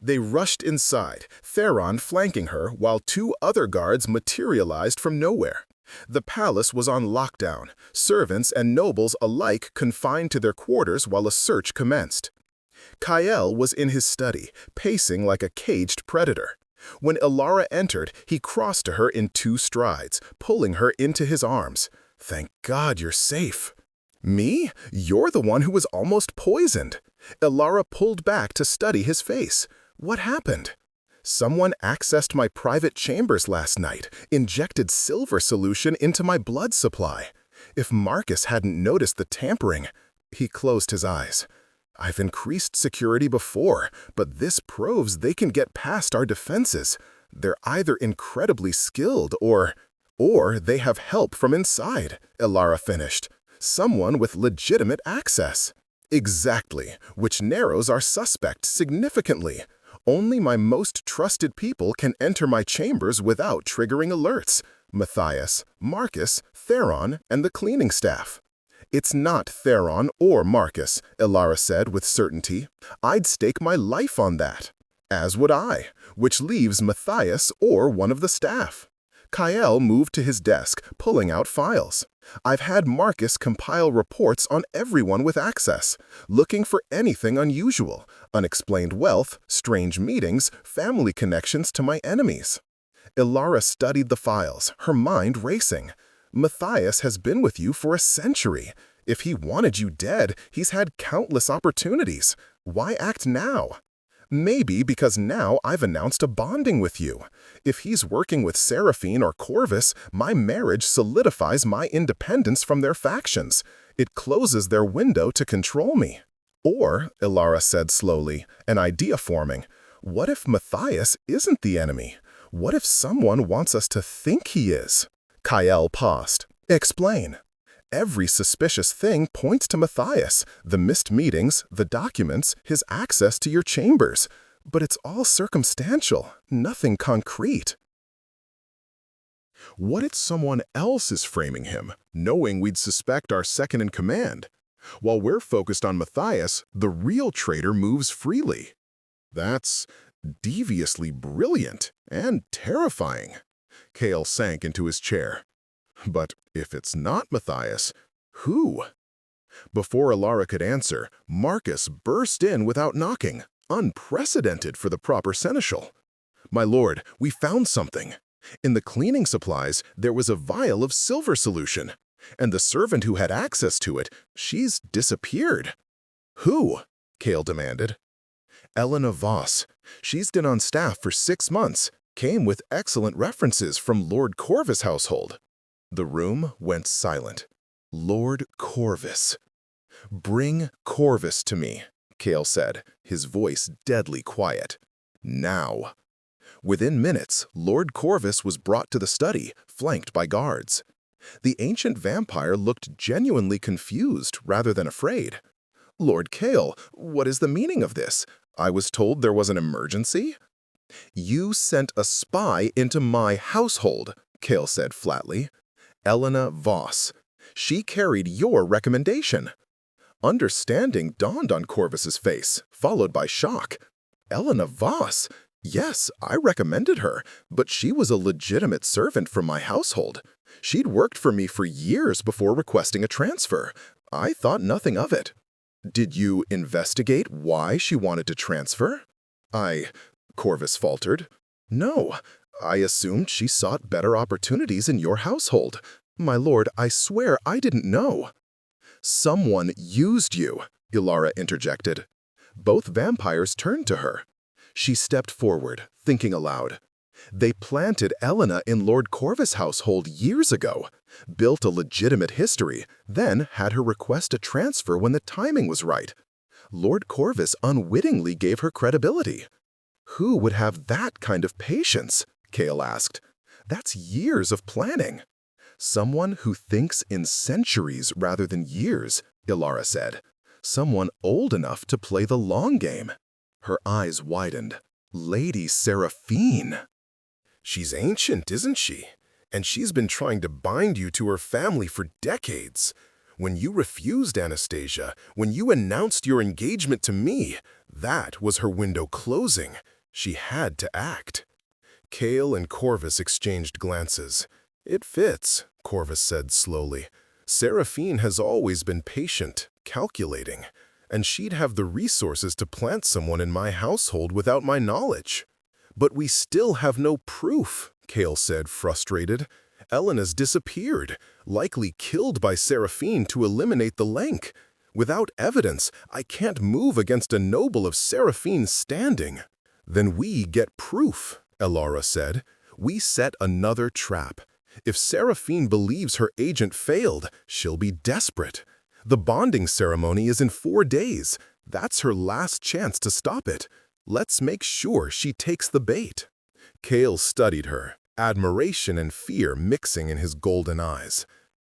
They rushed inside, Theron flanking her while two other guards materialized from nowhere. The palace was on lockdown, servants and nobles alike confined to their quarters while a search commenced. Kael was in his study, pacing like a caged predator. When Elara entered, he crossed to her in 2 strides, pulling her into his arms. "Thank God you're safe." "Me? You're the one who was almost poisoned." Elara pulled back to study his face. "What happened?" "Someone accessed my private chambers last night, injected silver solution into my blood supply. If Marcus hadn't noticed the tampering..." He closed his eyes. "I've increased security before, but this proves they can get past our defenses. They're either incredibly skilled or they have help from inside," Elara finished. "Someone with legitimate access." "Exactly, which narrows our suspect significantly. Only my most trusted people can enter my chambers without triggering alerts. Matthias, Marcus, Theron, and the cleaning staff." "It's not Theron or Marcus," Elara said with certainty. "I'd stake my life on that." "As would I, which leaves Matthias or one of the staff." Kael moved to his desk, pulling out files. "I've had Marcus compile reports on everyone with access, looking for anything unusual, unexplained wealth, strange meetings, family connections to my enemies." Elara studied the files, her mind racing. "Matthias has been with you for a century. If he wanted you dead, he's had countless opportunities. Why act now?" "Maybe because now I've announced a bonding with you. If he's working with Seraphine or Corvus, my marriage solidifies my independence from their factions. It closes their window to control me." "Or," Elara said slowly, an idea forming, "what if Matthias isn't the enemy? What if someone wants us to think he is?" Kael paused. "Explain." "Every suspicious thing points to Matthias, the missed meetings, the documents, his access to your chambers. But it's all circumstantial, nothing concrete." What if someone else is framing him, knowing we'd suspect our second-in-command? While we're focused on Matthias, the real traitor moves freely. That's deviously brilliant and terrifying. Kael sank into his chair. But if it's not Matthias, who? Before Elara could answer, Marcus burst in without knocking, unprecedented for the proper seneschal. "My lord, we found something. In the cleaning supplies, there was a vial of silver solution, and the servant who had access to it, she's disappeared." "Who?" Kael demanded. "Elena Voss. She's been on staff for 6 months, came with excellent references from Lord Corvus' household." The room went silent. Lord Corvus. "Bring Corvus to me," Kael said, his voice deadly quiet. "Now." Within minutes, Lord Corvus was brought to the study, flanked by guards. The ancient vampire looked genuinely confused rather than afraid. "Lord Kael, what is the meaning of this? I was told there was an emergency?" "You sent a spy into my household," Kael said flatly. "Elena Voss. She carried your recommendation." Understanding dawned on Corvus's face, followed by shock. "Elena Voss? Yes, I recommended her, but she was a legitimate servant from my household. She'd worked for me for years before requesting a transfer. I thought nothing of it." "Did you investigate why she wanted to transfer?" Corvus faltered. "No. I assumed she sought better opportunities in your household. My lord, I swear I didn't know." "Someone used you," Elara interjected. Both vampires turned to her. She stepped forward, thinking aloud. "They planted Elena in Lord Corvus' household years ago, built a legitimate history, then had her request a transfer when the timing was right. Lord Corvus unwittingly gave her credibility." "Who would have that kind of patience?" Kael asked. "That's years of planning." "Someone who thinks in centuries rather than years," Elara said. "Someone old enough to play the long game." Her eyes widened. "Lady Seraphine." "She's ancient, isn't she? And she's been trying to bind you to her family for decades. When you refused Anastasia, when you announced your engagement to me, that was her window closing. She had to act. Kale and Corvus exchanged glances. It fits, Corvus said slowly. Seraphine has always been patient, calculating, and she'd have the resources to plant someone in my household without my knowledge. But we still have no proof, Kale said, frustrated. Elena's disappeared, likely killed by Seraphine to eliminate the link. Without evidence, I can't move against a noble of Seraphine's standing. Then we get proof, Elara said. We set another trap. If Seraphine believes her agent failed, she'll be desperate. The bonding ceremony is in 4 days. That's her last chance to stop it. Let's make sure she takes the bait. Kale studied her, admiration and fear mixing in his golden eyes.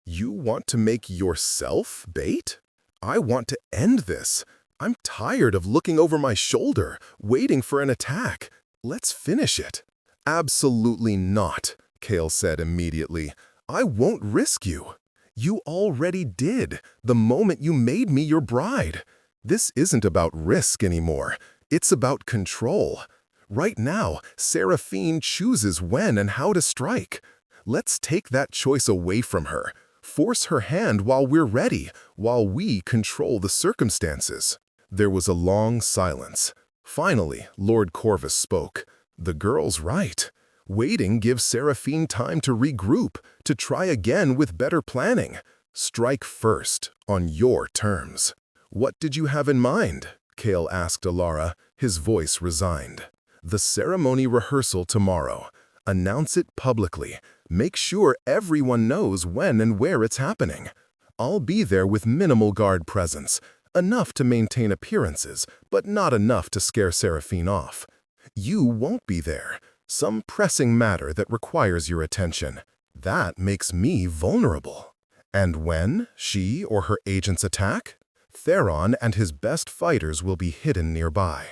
You want to make yourself bait? I want to end this. I'm tired of looking over my shoulder, waiting for an attack. Let's finish it. Absolutely not, Kale said immediately. I won't risk you. You already did, the moment you made me your bride. This isn't about risk anymore. It's about control. Right now, Seraphine chooses when and how to strike. Let's take that choice away from her. Force her hand while we're ready, while we control the circumstances. There was a long silence. Finally, Lord Corvus spoke. The girl's right. Waiting gives Seraphine time to regroup, to try again with better planning. Strike first, on your terms. What did you have in mind? Kale asked Elara, his voice resigned. The ceremony rehearsal tomorrow. Announce it publicly. Make sure everyone knows when and where it's happening. I'll be there with minimal guard presence. Enough to maintain appearances, but not enough to scare Seraphine off. You won't be there. Some pressing matter that requires your attention. That makes me vulnerable. And when she or her agents attack, Theron and his best fighters will be hidden nearby.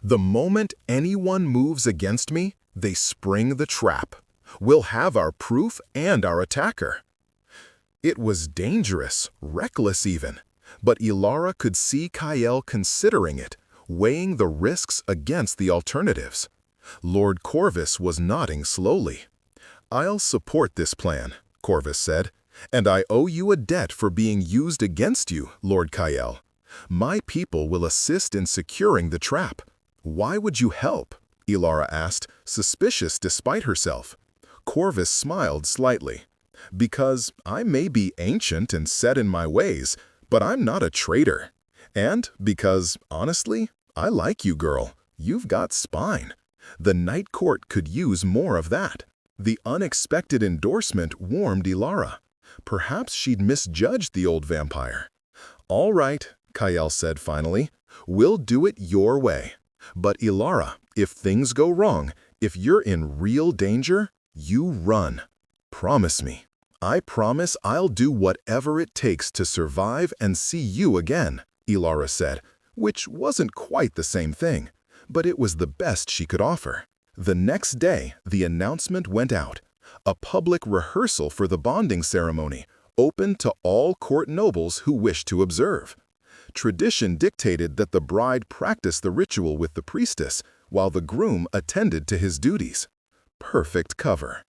The moment anyone moves against me, they spring the trap. We'll have our proof and our attacker. It was dangerous, reckless even, but Elara could see Kyle considering it, weighing the risks against the alternatives. Lord Corvus was nodding slowly. I'll support this plan, Corvus said, and I owe you a debt for being used against you, Lord Kyle. My people will assist in securing the trap. Why would you help? Elara asked, suspicious despite herself. Corvus smiled slightly. Because I may be ancient and set in my ways, but I'm not a traitor. And because, honestly, I like you, girl. You've got spine. The Night Court could use more of that. The unexpected endorsement warmed Elara. Perhaps she'd misjudged the old vampire. All right, Kyle said finally. We'll do it your way. But Elara, if things go wrong, if you're in real danger, you run. Promise me. I promise I'll do whatever it takes to survive and see you again, Elara said, which wasn't quite the same thing, but it was the best she could offer. The next day, the announcement went out. A public rehearsal for the bonding ceremony, open to all court nobles who wished to observe. Tradition dictated that the bride practice the ritual with the priestess, while the groom attended to his duties. Perfect cover.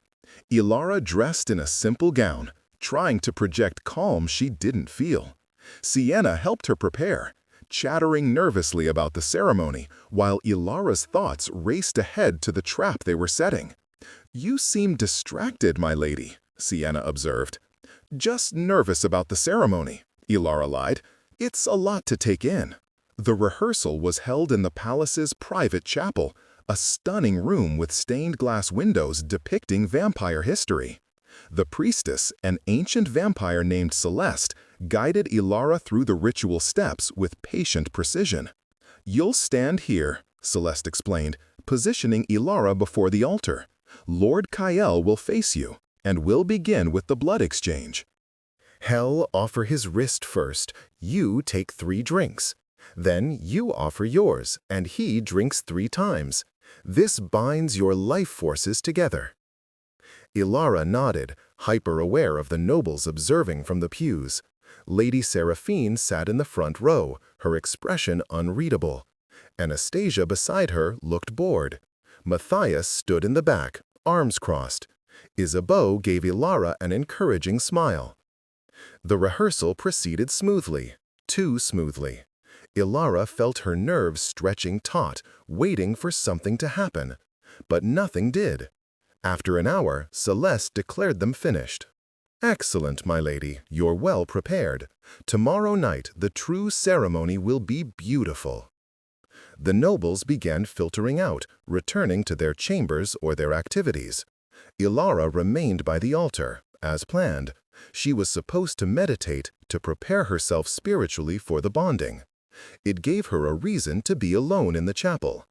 Elara dressed in a simple gown, trying to project calm she didn't feel. Sienna helped her prepare, chattering nervously about the ceremony, while Elara's thoughts raced ahead to the trap they were setting. You seem distracted, my lady, Sienna observed. Just nervous about the ceremony, Elara lied. It's a lot to take in. The rehearsal was held in the palace's private chapel, a stunning room with stained glass windows depicting vampire history. The priestess, an ancient vampire named Celeste, guided Elara through the ritual steps with patient precision. You'll stand here, Celeste explained, positioning Elara before the altar. Lord Kyle will face you, and we'll begin with the blood exchange. He'll offer his wrist first. You take 3 drinks. Then you offer yours, and he drinks 3 times. This binds your life forces together. Ilara nodded, hyper-aware of the nobles observing from the pews. Lady Seraphine sat in the front row, her expression unreadable. Anastasia beside her looked bored. Matthias stood in the back, arms crossed. Isabeau gave Ilara an encouraging smile. The rehearsal proceeded smoothly, too smoothly. Ilara felt her nerves stretching taut, waiting for something to happen. But nothing did. After an hour, Celeste declared them finished. "Excellent, my lady, you're well prepared. Tomorrow night, the true ceremony will be beautiful." The nobles began filtering out, returning to their chambers or their activities. Ilara remained by the altar, as planned. She was supposed to meditate to prepare herself spiritually for the bonding. It gave her a reason to be alone in the chapel.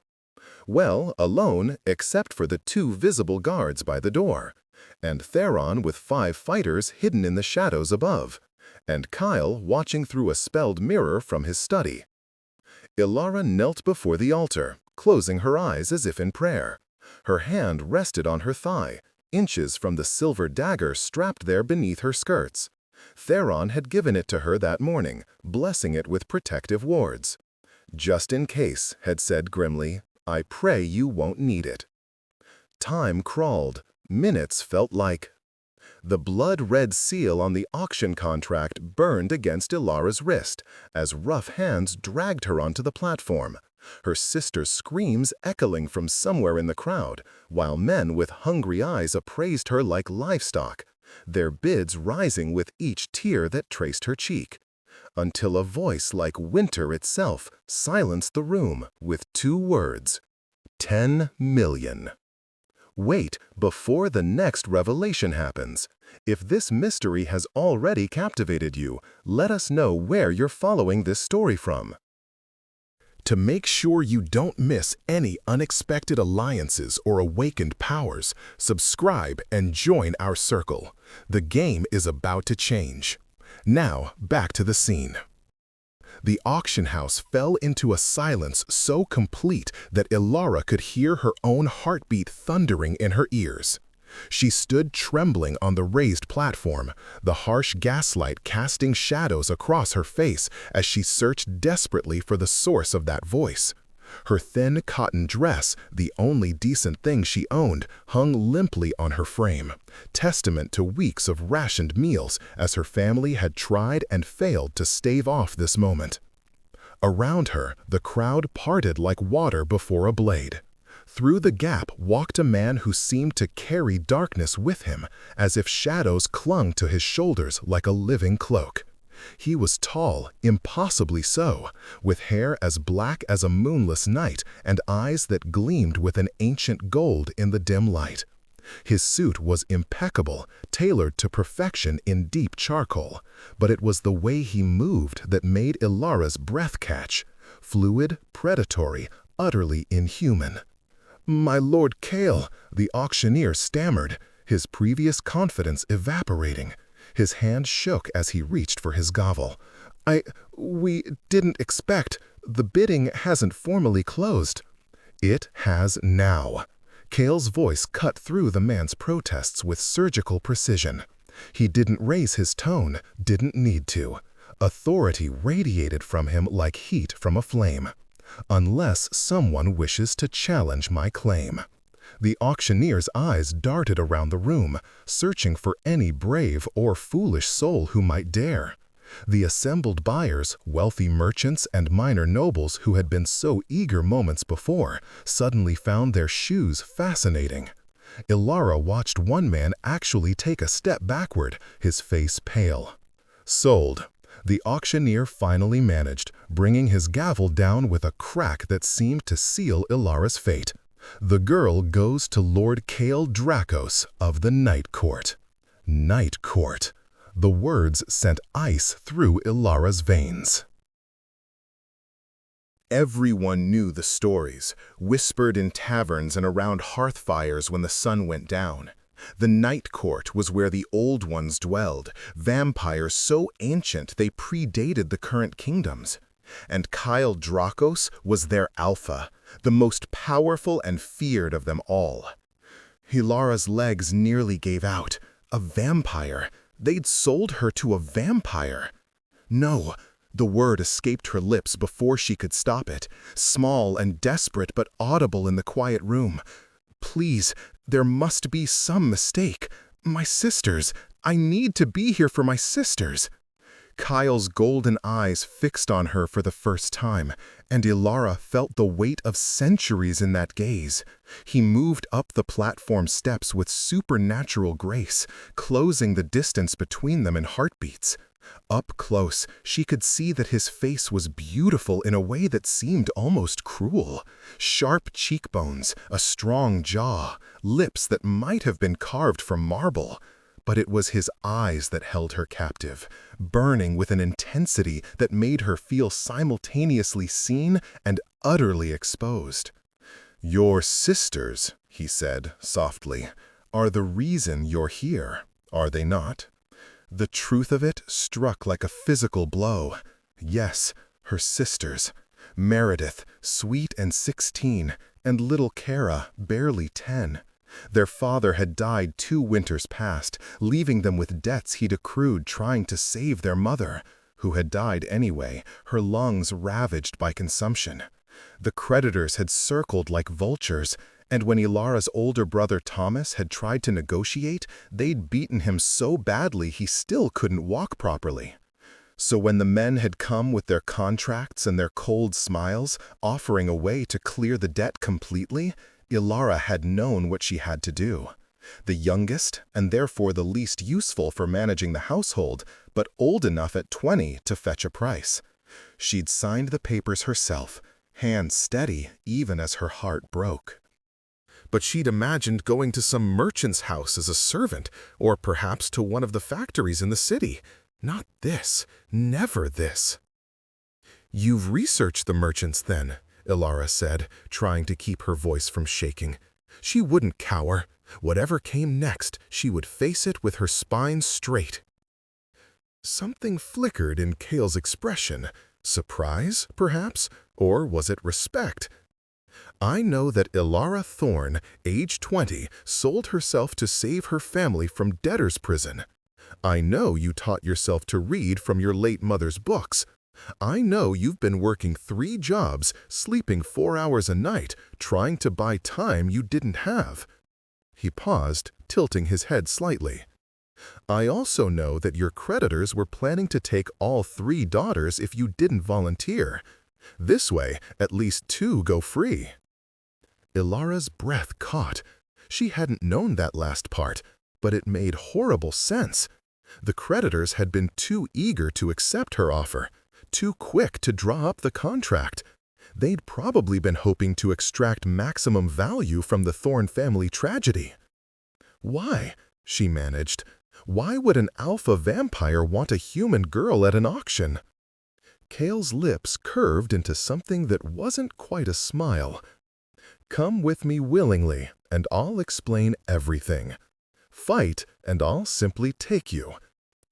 Well, alone except for the 2 visible guards by the door, and Theron with 5 fighters hidden in the shadows above, and Kyle watching through a spelled mirror from his study. Ilara knelt before the altar, closing her eyes as if in prayer. Her hand rested on her thigh, inches from the silver dagger strapped there beneath her skirts. Theron had given it to her that morning, blessing it with protective wards. "Just in case," had said grimly, "I pray you won't need it." Time crawled. Minutes felt like. The blood-red seal on the auction contract burned against Ilara's wrist as rough hands dragged her onto the platform, her sister's screams echoing from somewhere in the crowd, while men with hungry eyes appraised her like livestock, their bids rising with each tear that traced her cheek, until a voice like winter itself silenced the room with 2 words: 10 million. Wait before the next revelation happens. If this mystery has already captivated you, let us know where you're following this story from. To make sure you don't miss any unexpected alliances or awakened powers, subscribe and join our circle. The game is about to change. Now, back to the scene. The auction house fell into a silence so complete that Ilara could hear her own heartbeat thundering in her ears. She stood trembling on the raised platform, the harsh gaslight casting shadows across her face as she searched desperately for the source of that voice. Her thin cotton dress, the only decent thing she owned, hung limply on her frame, testament to weeks of rationed meals as her family had tried and failed to stave off this moment. Around her, the crowd parted like water before a blade. Through the gap walked a man who seemed to carry darkness with him, as if shadows clung to his shoulders like a living cloak. He was tall, impossibly so, with hair as black as a moonless night and eyes that gleamed with an ancient gold in the dim light. His suit was impeccable, tailored to perfection in deep charcoal, but it was the way he moved that made Ilara's breath catch. Fluid, predatory, utterly inhuman. "My Lord Kale," the auctioneer stammered, his previous confidence evaporating. His hand shook as he reached for his gavel. We didn't expect. The bidding hasn't formally closed." "It has now." Kale's voice cut through the man's protests with surgical precision. He didn't raise his tone, didn't need to. Authority radiated from him like heat from a flame. "Unless someone wishes to challenge my claim." The auctioneer's eyes darted around the room, searching for any brave or foolish soul who might dare. The assembled buyers, wealthy merchants and minor nobles who had been so eager moments before, suddenly found their shoes fascinating. Ilara watched one man actually take a step backward, his face pale. "Sold." The auctioneer finally managed, bringing his gavel down with a crack that seemed to seal Ilara's fate. "The girl goes to Lord Kale Dracos of the Night Court." Night Court. The words sent ice through Ilara's veins. Everyone knew the stories, whispered in taverns and around hearth fires when the sun went down. The Night Court was where the Old Ones dwelled, vampires so ancient they predated the current kingdoms. And Kyle Dracos was their alpha, the most powerful and feared of them all. Ilara's legs nearly gave out. A vampire. They'd sold her to a vampire. No, the word escaped her lips before she could stop it, small and desperate but audible in the quiet room. Please, there must be some mistake. My sisters. I need to be here for my sisters. Kyle's golden eyes fixed on her for the first time, and Ilara felt the weight of centuries in that gaze. He moved up the platform steps with supernatural grace, closing the distance between them in heartbeats. Up close, she could see that his face was beautiful in a way that seemed almost cruel. Sharp cheekbones, a strong jaw, lips that might have been carved from marble. But it was his eyes that held her captive, burning with an intensity that made her feel simultaneously seen and utterly exposed. "Your sisters," he said softly, "are the reason you're here, are they not?" The truth of it struck like a physical blow. Yes, her sisters. Meredith, sweet and 16, and little Kara, barely 10. Their father had died 2 winters past, leaving them with debts he'd accrued trying to save their mother, who had died anyway, her lungs ravaged by consumption. The creditors had circled like vultures, and when Ilara's older brother Thomas had tried to negotiate, they'd beaten him so badly he still couldn't walk properly. So when the men had come with their contracts and their cold smiles, offering a way to clear the debt completely, Ilara had known what she had to do. The youngest, and therefore the least useful for managing the household, but old enough at 20 to fetch a price. She'd signed the papers herself, hands steady even as her heart broke. But she'd imagined going to some merchant's house as a servant, or perhaps to one of the factories in the city. Not this. Never this. "You've researched the merchants, then," Ilara said, trying to keep her voice from shaking. She wouldn't cower. Whatever came next, she would face it with her spine straight. Something flickered in Kale's expression. Surprise, perhaps? Or was it respect? "I know that Ilara Thorne, age 20, sold herself to save her family from debtor's prison. I know you taught yourself to read from your late mother's books. I know you've been working 3 jobs, sleeping 4 hours a night, trying to buy time you didn't have." He paused, tilting his head slightly. "I also know that your creditors were planning to take all 3 daughters if you didn't volunteer. This way, at least 2 go free." Ilara's breath caught. She hadn't known that last part, but it made horrible sense. The creditors had been too eager to accept her offer, too quick to draw up the contract. They'd probably been hoping to extract maximum value from the Thorne family tragedy. "Why?" she managed. "Why would an alpha vampire want a human girl at an auction?" Kale's lips curved into something that wasn't quite a smile. "Come with me willingly, and I'll explain everything. Fight, and I'll simply take you.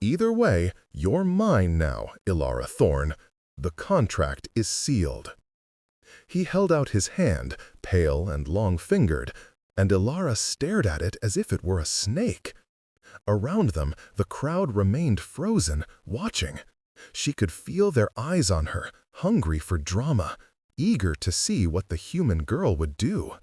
Either way, you're mine now, Ilara Thorne. The contract is sealed." He held out his hand, pale and long-fingered, and Ilara stared at it as if it were a snake. Around them, the crowd remained frozen, watching. She could feel their eyes on her, hungry for drama, eager to see what the human girl would do.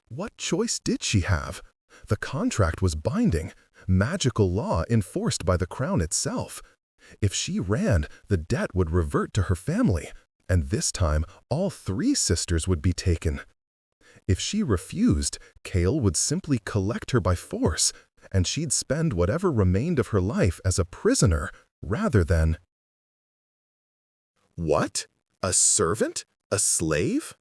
What choice did she have? The contract was binding, magical law enforced by the crown itself. If she ran, the debt would revert to her family, and this time all 3 sisters would be taken. If she refused, Kale would simply collect her by force, and she'd spend whatever remained of her life as a prisoner, rather than— What? A servant? A slave?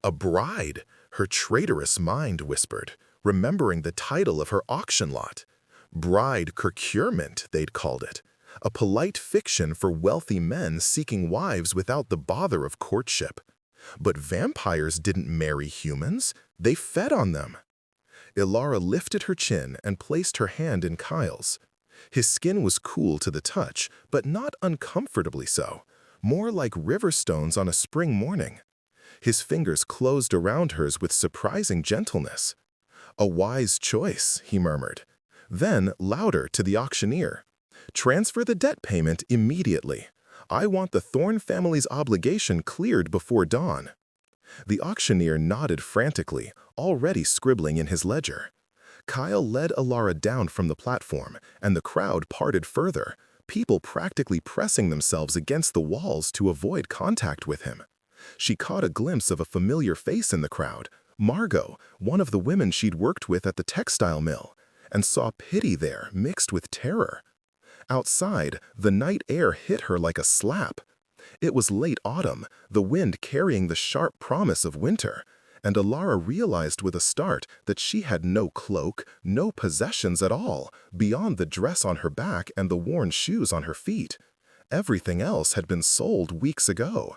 A bride, her traitorous mind whispered, remembering the title of her auction lot. Bride procurement, they'd called it. A polite fiction for wealthy men seeking wives without the bother of courtship. But vampires didn't marry humans. They fed on them. Ilara lifted her chin and placed her hand in Kyle's. His skin was cool to the touch, but not uncomfortably so, more like river stones on a spring morning. His fingers closed around hers with surprising gentleness. A wise choice, he murmured. Then, louder to the auctioneer. Transfer the debt payment immediately. I want the Thorn family's obligation cleared before dawn. The auctioneer nodded frantically, already scribbling in his ledger. Kyle led Alara down from the platform, and the crowd parted further, people practically pressing themselves against the walls to avoid contact with him. She caught a glimpse of a familiar face in the crowd, Margot, one of the women she'd worked with at the textile mill, and saw pity there mixed with terror. Outside, the night air hit her like a slap. It was late autumn, the wind carrying the sharp promise of winter, and Alara realized with a start that she had no cloak, no possessions at all, beyond the dress on her back and the worn shoes on her feet. Everything else had been sold weeks ago.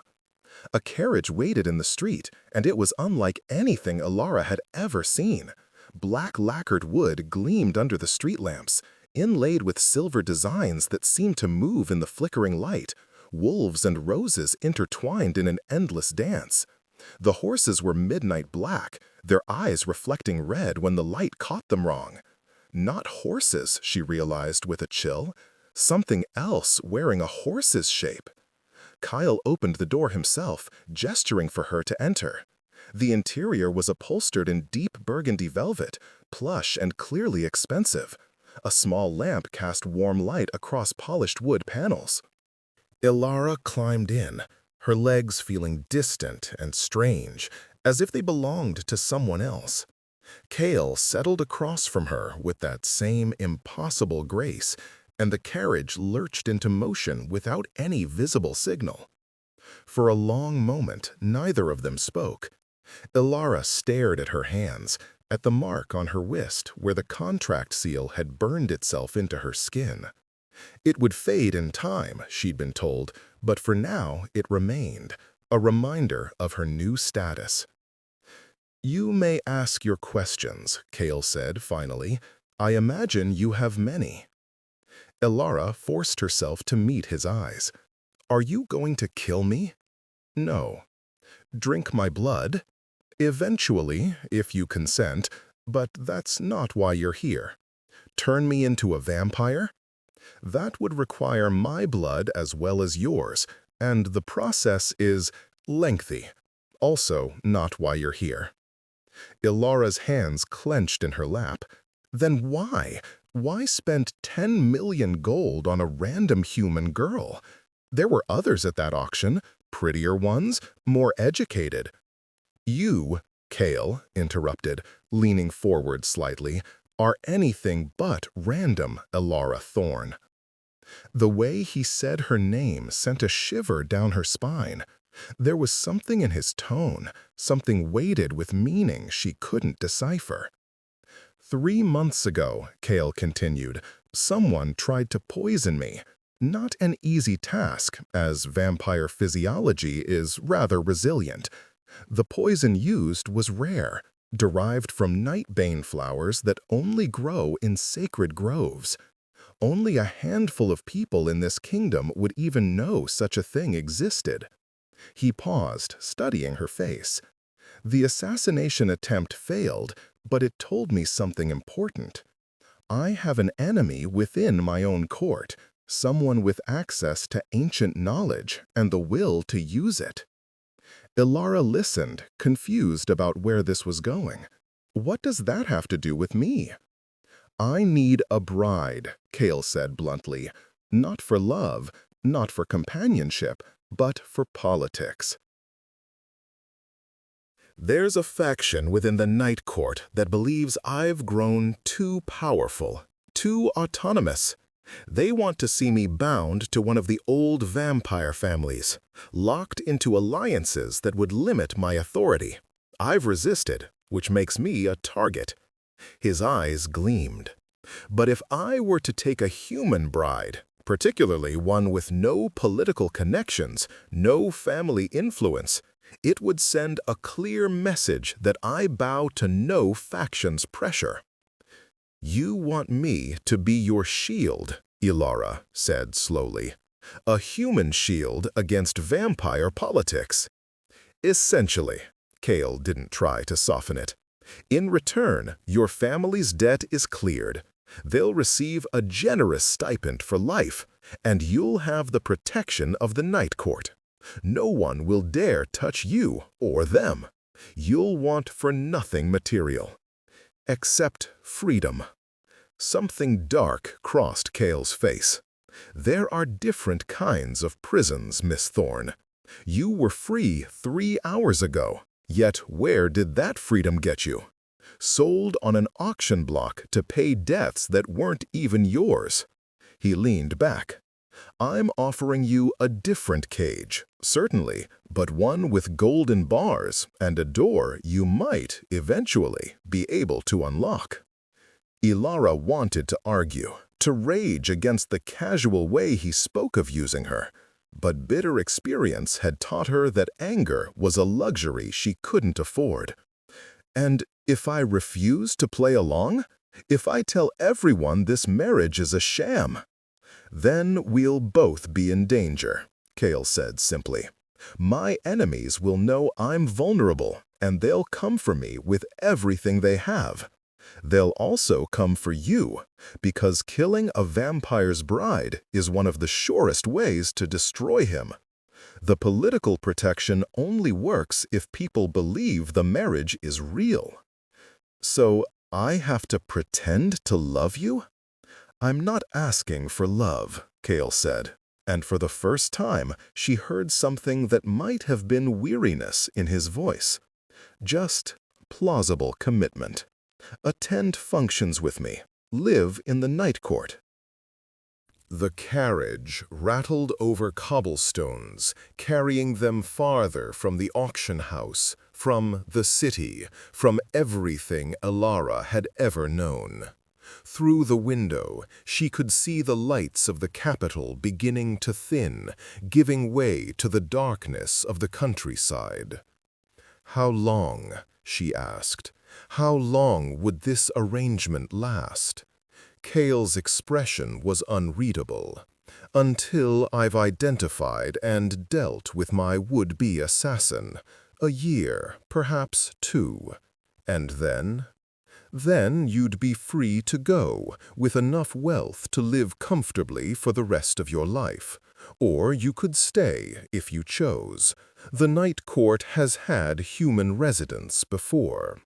A carriage waited in the street, and it was unlike anything Alara had ever seen. Black lacquered wood gleamed under the street lamps, inlaid with silver designs that seemed to move in the flickering light. Wolves and roses intertwined in an endless dance. The horses were midnight black, their eyes reflecting red when the light caught them wrong. Not horses, she realized with a chill. Something else wearing a horse's shape. Kyle opened the door himself, gesturing for her to enter. The interior was upholstered in deep burgundy velvet, plush and clearly expensive. A small lamp cast warm light across polished wood panels. Alara climbed in, her legs feeling distant and strange, as if they belonged to someone else. Kale settled across from her with that same impossible grace, and the carriage lurched into motion without any visible signal. For a long moment, neither of them spoke. Alara stared at her hands, at the mark on her wrist where the contract seal had burned itself into her skin. It would fade in time, she'd been told, but for now it remained, a reminder of her new status. "You may ask your questions," Kale said finally. "I imagine you have many." Alara forced herself to meet his eyes. "Are you going to kill me?" "No." "Drink my blood?" "Eventually, if you consent, but that's not why you're here." "Turn me into a vampire?" "That would require my blood as well as yours, and the process is lengthy. Also not why you're here." Ilara's hands clenched in her lap. Then why? Why spend 10 million gold on a random human girl? There were others at that auction, prettier ones, more educated. "You," Kale interrupted, leaning forward slightly, "are anything but random, Alara Thorn." The way he said her name sent a shiver down her spine. There was something in his tone, something weighted with meaning she couldn't decipher. 3 months ago, Kale continued, someone tried to poison me. Not an easy task, as vampire physiology is rather resilient. The poison used was rare, derived from nightbane flowers that only grow in sacred groves. Only a handful of people in this kingdom would even know such a thing existed. He paused, studying her face. The assassination attempt failed, but it told me something important. I have an enemy within my own court, someone with access to ancient knowledge and the will to use it. Alara listened, confused about where this was going. What does that have to do with me? "I need a bride," Kale said bluntly. "Not for love, not for companionship, but for politics." There's a faction within the Night Court that believes I've grown too powerful, too autonomous. They want to see me bound to one of the old vampire families, locked into alliances that would limit my authority. I've resisted, which makes me a target. His eyes gleamed. But if I were to take a human bride, particularly one with no political connections, no family influence, it would send a clear message that I bow to no faction's pressure. "You want me to be your shield," Alara said slowly. "A human shield against vampire politics." "Essentially." Kale didn't try to soften it. In return, your family's debt is cleared. They'll receive a generous stipend for life, and you'll have the protection of the Night Court. No one will dare touch you or them. You'll want for nothing material. Except freedom. Something dark crossed Cale's face. There are different kinds of prisons, Miss Thorne. You were free 3 hours ago, yet where did that freedom get you? Sold on an auction block to pay debts that weren't even yours. He leaned back. I'm offering you a different cage, certainly, but one with golden bars and a door you might, eventually, be able to unlock. Ilara wanted to argue, to rage against the casual way he spoke of using her, but bitter experience had taught her that anger was a luxury she couldn't afford. And if I refuse to play along? If I tell everyone this marriage is a sham? Then we'll both be in danger, Cale said simply. My enemies will know I'm vulnerable, and they'll come for me with everything they have. They'll also come for you, because killing a vampire's bride is one of the surest ways to destroy him. The political protection only works if people believe the marriage is real. So I have to pretend to love you? I'm not asking for love, Cale said, and for the first time she heard something that might have been weariness in his voice. Just plausible commitment. Attend functions with me. Live in the Night Court. The carriage rattled over cobblestones, carrying them farther from the auction house, from the city, from everything Ilara had ever known. Through the window, she could see the lights of the capital beginning to thin, giving way to the darkness of the countryside. How long, she asked, how long would this arrangement last? Cale's expression was unreadable. Until I've identified and dealt with my would-be assassin. A year, perhaps 2. And then? Then you'd be free to go, with enough wealth to live comfortably for the rest of your life. Or you could stay, if you chose. The Night Court has had human residents before.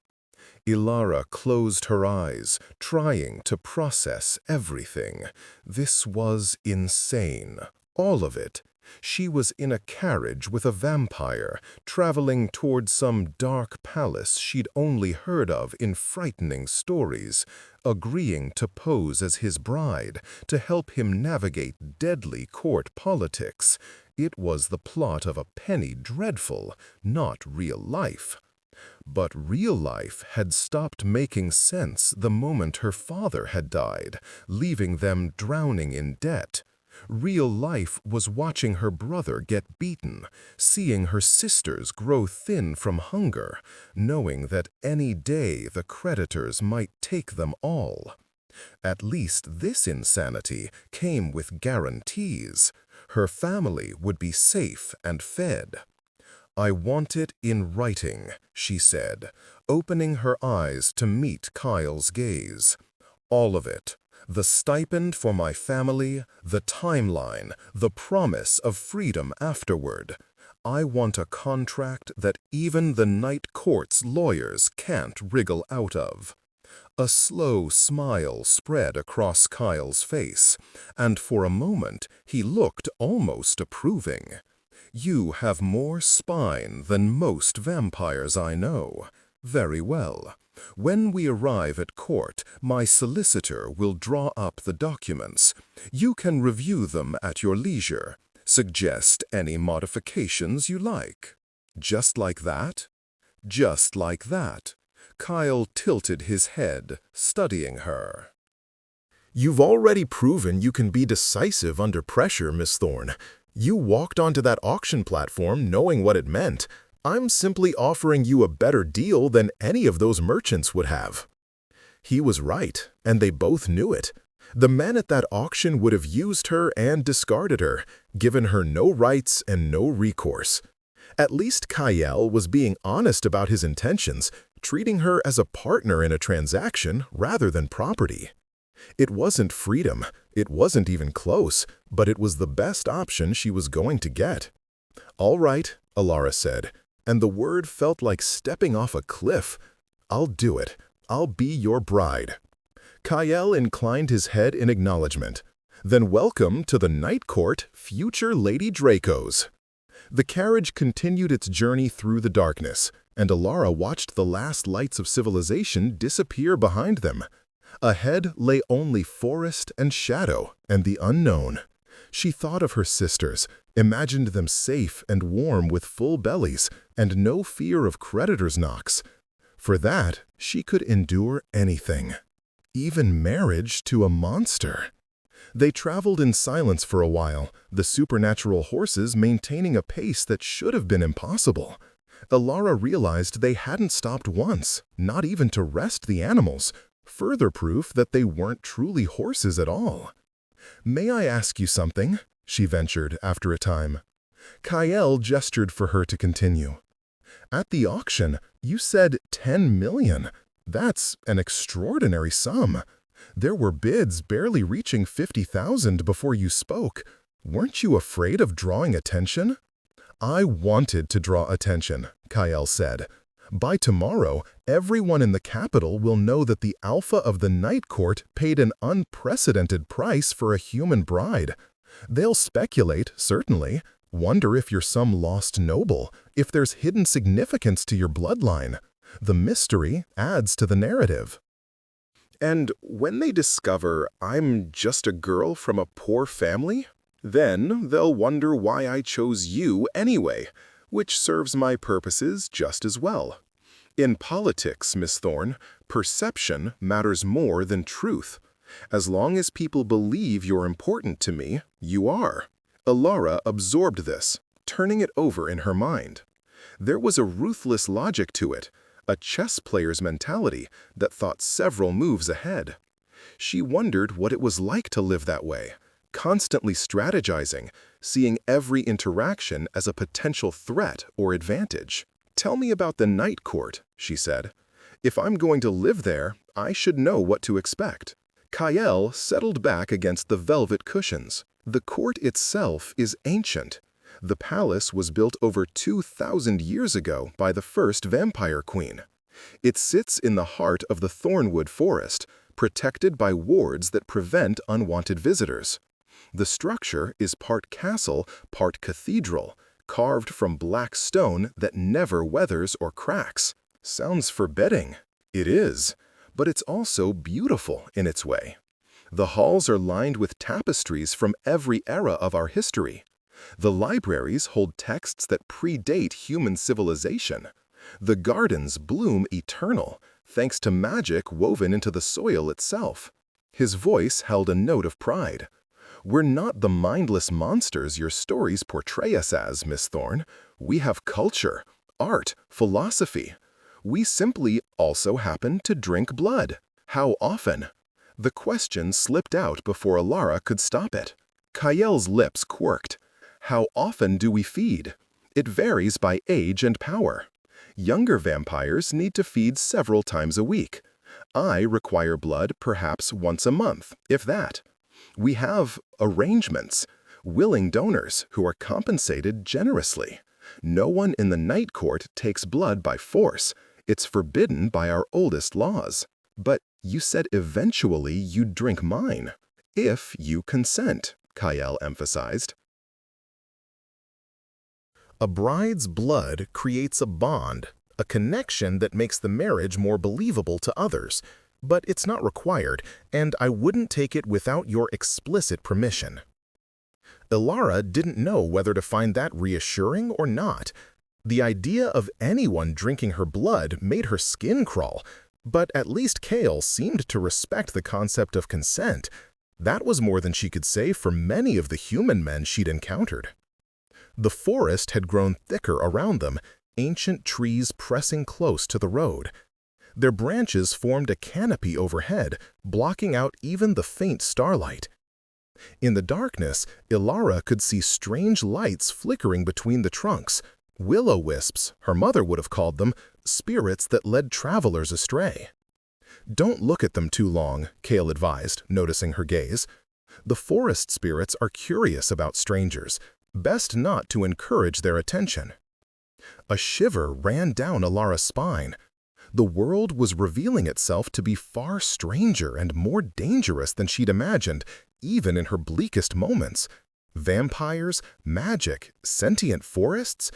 Ilara closed her eyes, trying to process everything. This was insane. All of it. She was in a carriage with a vampire, traveling toward some dark palace she'd only heard of in frightening stories, agreeing to pose as his bride, to help him navigate deadly court politics. It was the plot of a penny dreadful, not real life. But real life had stopped making sense the moment her father had died, leaving them drowning in debt. Real life was watching her brother get beaten, seeing her sisters grow thin from hunger, knowing that any day the creditors might take them all. At least this insanity came with guarantees. Her family would be safe and fed. I want it in writing, she said, opening her eyes to meet Kyle's gaze. All of it. The stipend for my family, the timeline, the promise of freedom afterward. I want a contract that even the Night Court's lawyers can't wriggle out of. A slow smile spread across Kyle's face, and for a moment he looked almost approving. You have more spine than most vampires I know. Very well. When we arrive at court, my solicitor will draw up the documents. You can review them at your leisure. Suggest any modifications you like. Just like that? Just like that. Kyle tilted his head, studying her. You've already proven you can be decisive under pressure, Miss Thorne. You walked onto that auction platform knowing what it meant. I'm simply offering you a better deal than any of those merchants would have. He was right, and they both knew it. The men at that auction would have used her and discarded her, given her no rights and no recourse. At least Kyle was being honest about his intentions, treating her as a partner in a transaction rather than property. It wasn't freedom, it wasn't even close, but it was the best option she was going to get. "All right," Alara said, and the word felt like stepping off a cliff. "I'll do it. I'll be your bride." Kyle inclined his head in acknowledgement. "Then welcome to the Night Court, future Lady Dracos." The carriage continued its journey through the darkness, and Alara watched the last lights of civilization disappear behind them. Ahead lay only forest and shadow and the unknown. She thought of her sisters, imagined them safe and warm with full bellies and no fear of creditors' knocks. For that, she could endure anything, even marriage to a monster. They traveled in silence for a while, the supernatural horses maintaining a pace that should have been impossible. Alara realized they hadn't stopped once, not even to rest the animals, further proof that they weren't truly horses at all. "May I ask you something?" she ventured after a time. Kyle gestured for her to continue. "At the auction, you said 10 million. That's an extraordinary sum. There were bids barely reaching 50,000 before you spoke. Weren't you afraid of drawing attention?" "I wanted to draw attention," Kyle said. "By tomorrow, everyone in the capital will know that the Alpha of the Night Court paid an unprecedented price for a human bride. They'll speculate, certainly, wonder if you're some lost noble, if there's hidden significance to your bloodline. The mystery adds to the narrative." "And when they discover I'm just a girl from a poor family, then they'll wonder why I chose you anyway, which serves my purposes just as well. In politics, Miss Thorne, perception matters more than truth. As long as people believe you're important to me, you are." Alara absorbed this, turning it over in her mind. There was a ruthless logic to it, a chess player's mentality that thought several moves ahead. She wondered what it was like to live that way, constantly strategizing, seeing every interaction as a potential threat or advantage. "Tell me about the Night Court," she said. "If I'm going to live there, I should know what to expect." Kyle settled back against the velvet cushions. The court itself is ancient. The palace was built over 2,000 years ago by the first vampire queen. It sits in the heart of the Thornwood Forest, protected by wards that prevent unwanted visitors. The structure is part castle, part cathedral, carved from black stone that never weathers or cracks. Sounds forbidding. It is, but it's also beautiful in its way. The halls are lined with tapestries from every era of our history. The libraries hold texts that predate human civilization. The gardens bloom eternal, thanks to magic woven into the soil itself. His voice held a note of pride. "We're not the mindless monsters your stories portray us as, Miss Thorne. We have culture, art, philosophy. We simply also happen to drink blood. How often?" The question slipped out before Alara could stop it. Kyle's lips quirked. "How often do we feed? It varies by age and power. Younger vampires need to feed several times a week. I require blood perhaps once a month, if that. We have arrangements, willing donors who are compensated generously. No one in the Night Court takes blood by force. It's forbidden by our oldest laws. But you said eventually you'd drink mine. If you consent," Kyle emphasized. A bride's blood creates a bond, a connection that makes the marriage more believable to others. But it's not required, and I wouldn't take it without your explicit permission. Alara didn't know whether to find that reassuring or not. The idea of anyone drinking her blood made her skin crawl, but at least Kale seemed to respect the concept of consent. That was more than she could say for many of the human men she'd encountered. The forest had grown thicker around them, ancient trees pressing close to the road. Their branches formed a canopy overhead, blocking out even the faint starlight. In the darkness, Alara could see strange lights flickering between the trunks, Will-o-wisps, her mother would have called them, spirits that led travelers astray. Don't look at them too long, Kale advised, noticing her gaze. The forest spirits are curious about strangers. Best not to encourage their attention. A shiver ran down Ilara's spine. The world was revealing itself to be far stranger and more dangerous than she'd imagined, even in her bleakest moments. Vampires, magic, sentient forests,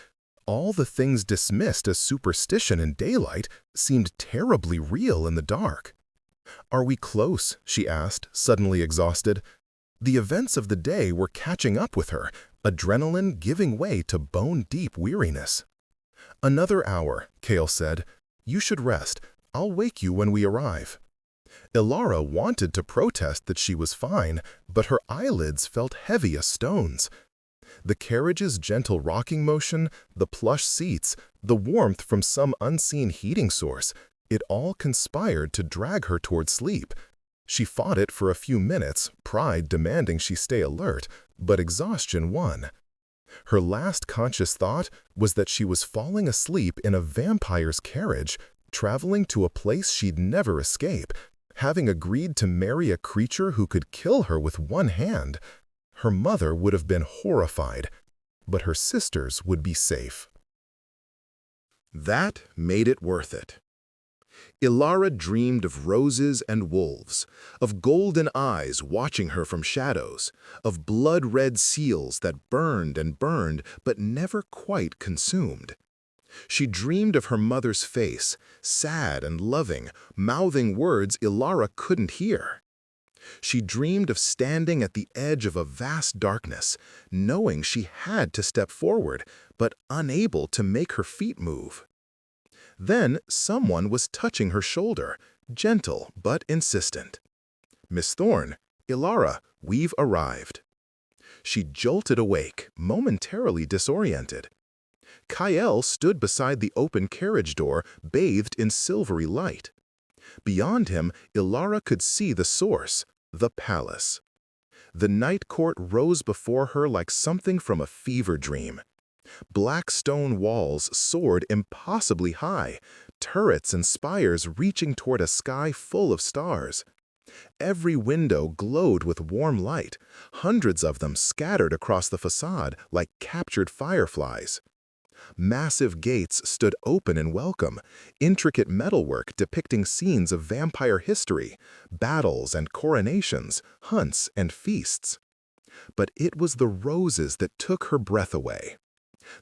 all the things dismissed as superstition in daylight seemed terribly real in the dark. "Are we close?" she asked, suddenly exhausted. The events of the day were catching up with her, adrenaline giving way to bone-deep weariness. "Another hour," Kale said. "You should rest. I'll wake you when we arrive." Ilara wanted to protest that she was fine, but her eyelids felt heavy as stones. The carriage's gentle rocking motion, the plush seats, the warmth from some unseen heating source, it all conspired to drag her toward sleep. She fought it for a few minutes, pride demanding she stay alert, but exhaustion won. Her last conscious thought was that she was falling asleep in a vampire's carriage, traveling to a place she'd never escape, having agreed to marry a creature who could kill her with one hand. Her mother would have been horrified, but her sisters would be safe. That made it worth it. Ilara dreamed of roses and wolves, of golden eyes watching her from shadows, of blood-red seals that burned and burned but never quite consumed. She dreamed of her mother's face, sad and loving, mouthing words Ilara couldn't hear. She dreamed of standing at the edge of a vast darkness, knowing she had to step forward, but unable to make her feet move. Then someone was touching her shoulder, gentle but insistent. "Miss Thorne, Ilara, we've arrived." She jolted awake, momentarily disoriented. Kyle stood beside the open carriage door, bathed in silvery light. Beyond him, Ilara could see the source, the palace. The night court rose before her like something from a fever dream. Black stone walls soared impossibly high, turrets and spires reaching toward a sky full of stars. Every window glowed with warm light, hundreds of them scattered across the facade like captured fireflies. Massive gates stood open in welcome, intricate metalwork depicting scenes of vampire history, battles and coronations, hunts and feasts. But it was the roses that took her breath away.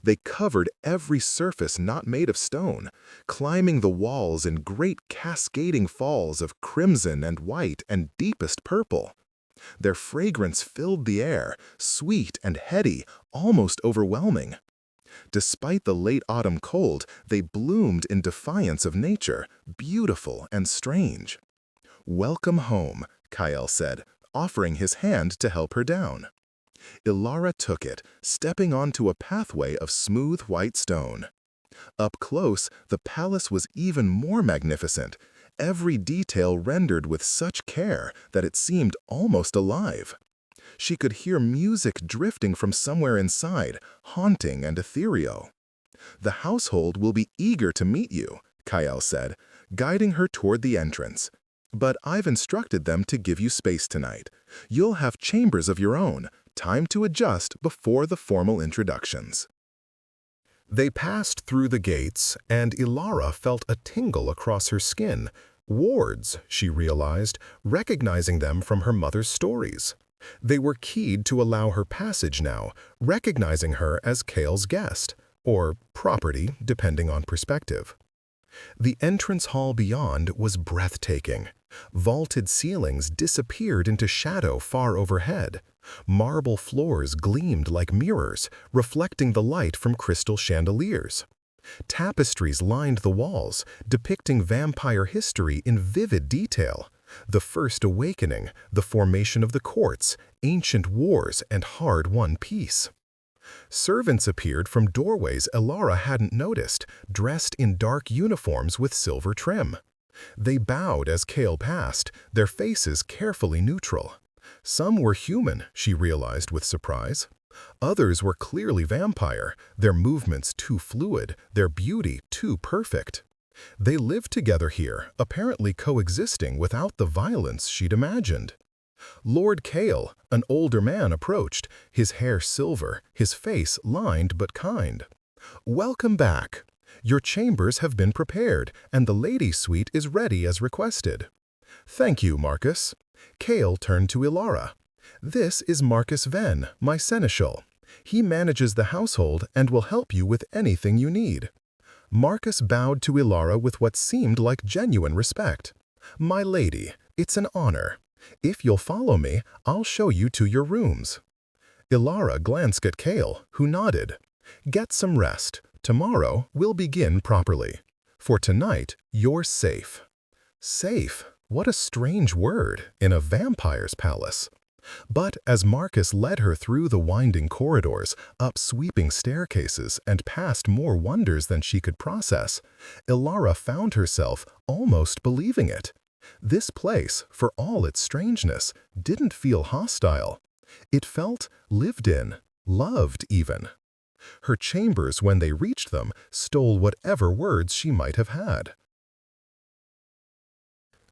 They covered every surface not made of stone, climbing the walls in great cascading falls of crimson and white and deepest purple. Their fragrance filled the air, sweet and heady, almost overwhelming. Despite the late autumn cold, they bloomed in defiance of nature, beautiful and strange. "Welcome home," Kyle said, offering his hand to help her down. Ilara took it, stepping onto a pathway of smooth white stone. Up close, the palace was even more magnificent, every detail rendered with such care that it seemed almost alive. She could hear music drifting from somewhere inside, haunting and ethereal. "The household will be eager to meet you," Kyle said, guiding her toward the entrance. "But I've instructed them to give you space tonight. You'll have chambers of your own, time to adjust before the formal introductions." They passed through the gates, and Ilara felt a tingle across her skin. Wards, she realized, recognizing them from her mother's stories. They were keyed to allow her passage now, recognizing her as Kale's guest, or property, depending on perspective. The entrance hall beyond was breathtaking. Vaulted ceilings disappeared into shadow far overhead. Marble floors gleamed like mirrors, reflecting the light from crystal chandeliers. Tapestries lined the walls, depicting vampire history in vivid detail. The First Awakening, the formation of the courts, ancient wars, and hard-won peace. Servants appeared from doorways Ilara hadn't noticed, dressed in dark uniforms with silver trim. They bowed as Kale passed, their faces carefully neutral. Some were human, she realized with surprise. Others were clearly vampire, their movements too fluid, their beauty too perfect. They lived together here, apparently coexisting without the violence she'd imagined. Lord Kale, an older man, approached, his hair silver, his face lined but kind. "Welcome back. Your chambers have been prepared, and the lady suite is ready as requested." "Thank you, Marcus." Kale turned to Ilara. "This is Marcus Venn, my seneschal. He manages the household and will help you with anything you need." Marcus bowed to Ilara with what seemed like genuine respect. "My lady, it's an honor. If you'll follow me, I'll show you to your rooms." Ilara glanced at Kale, who nodded. "Get some rest. Tomorrow we'll begin properly. For tonight, you're safe." Safe? What a strange word in a vampire's palace. But as Marcus led her through the winding corridors, up sweeping staircases, and past more wonders than she could process, Ilara found herself almost believing it. This place, for all its strangeness, didn't feel hostile. It felt lived in, loved even. Her chambers, when they reached them, stole whatever words she might have had.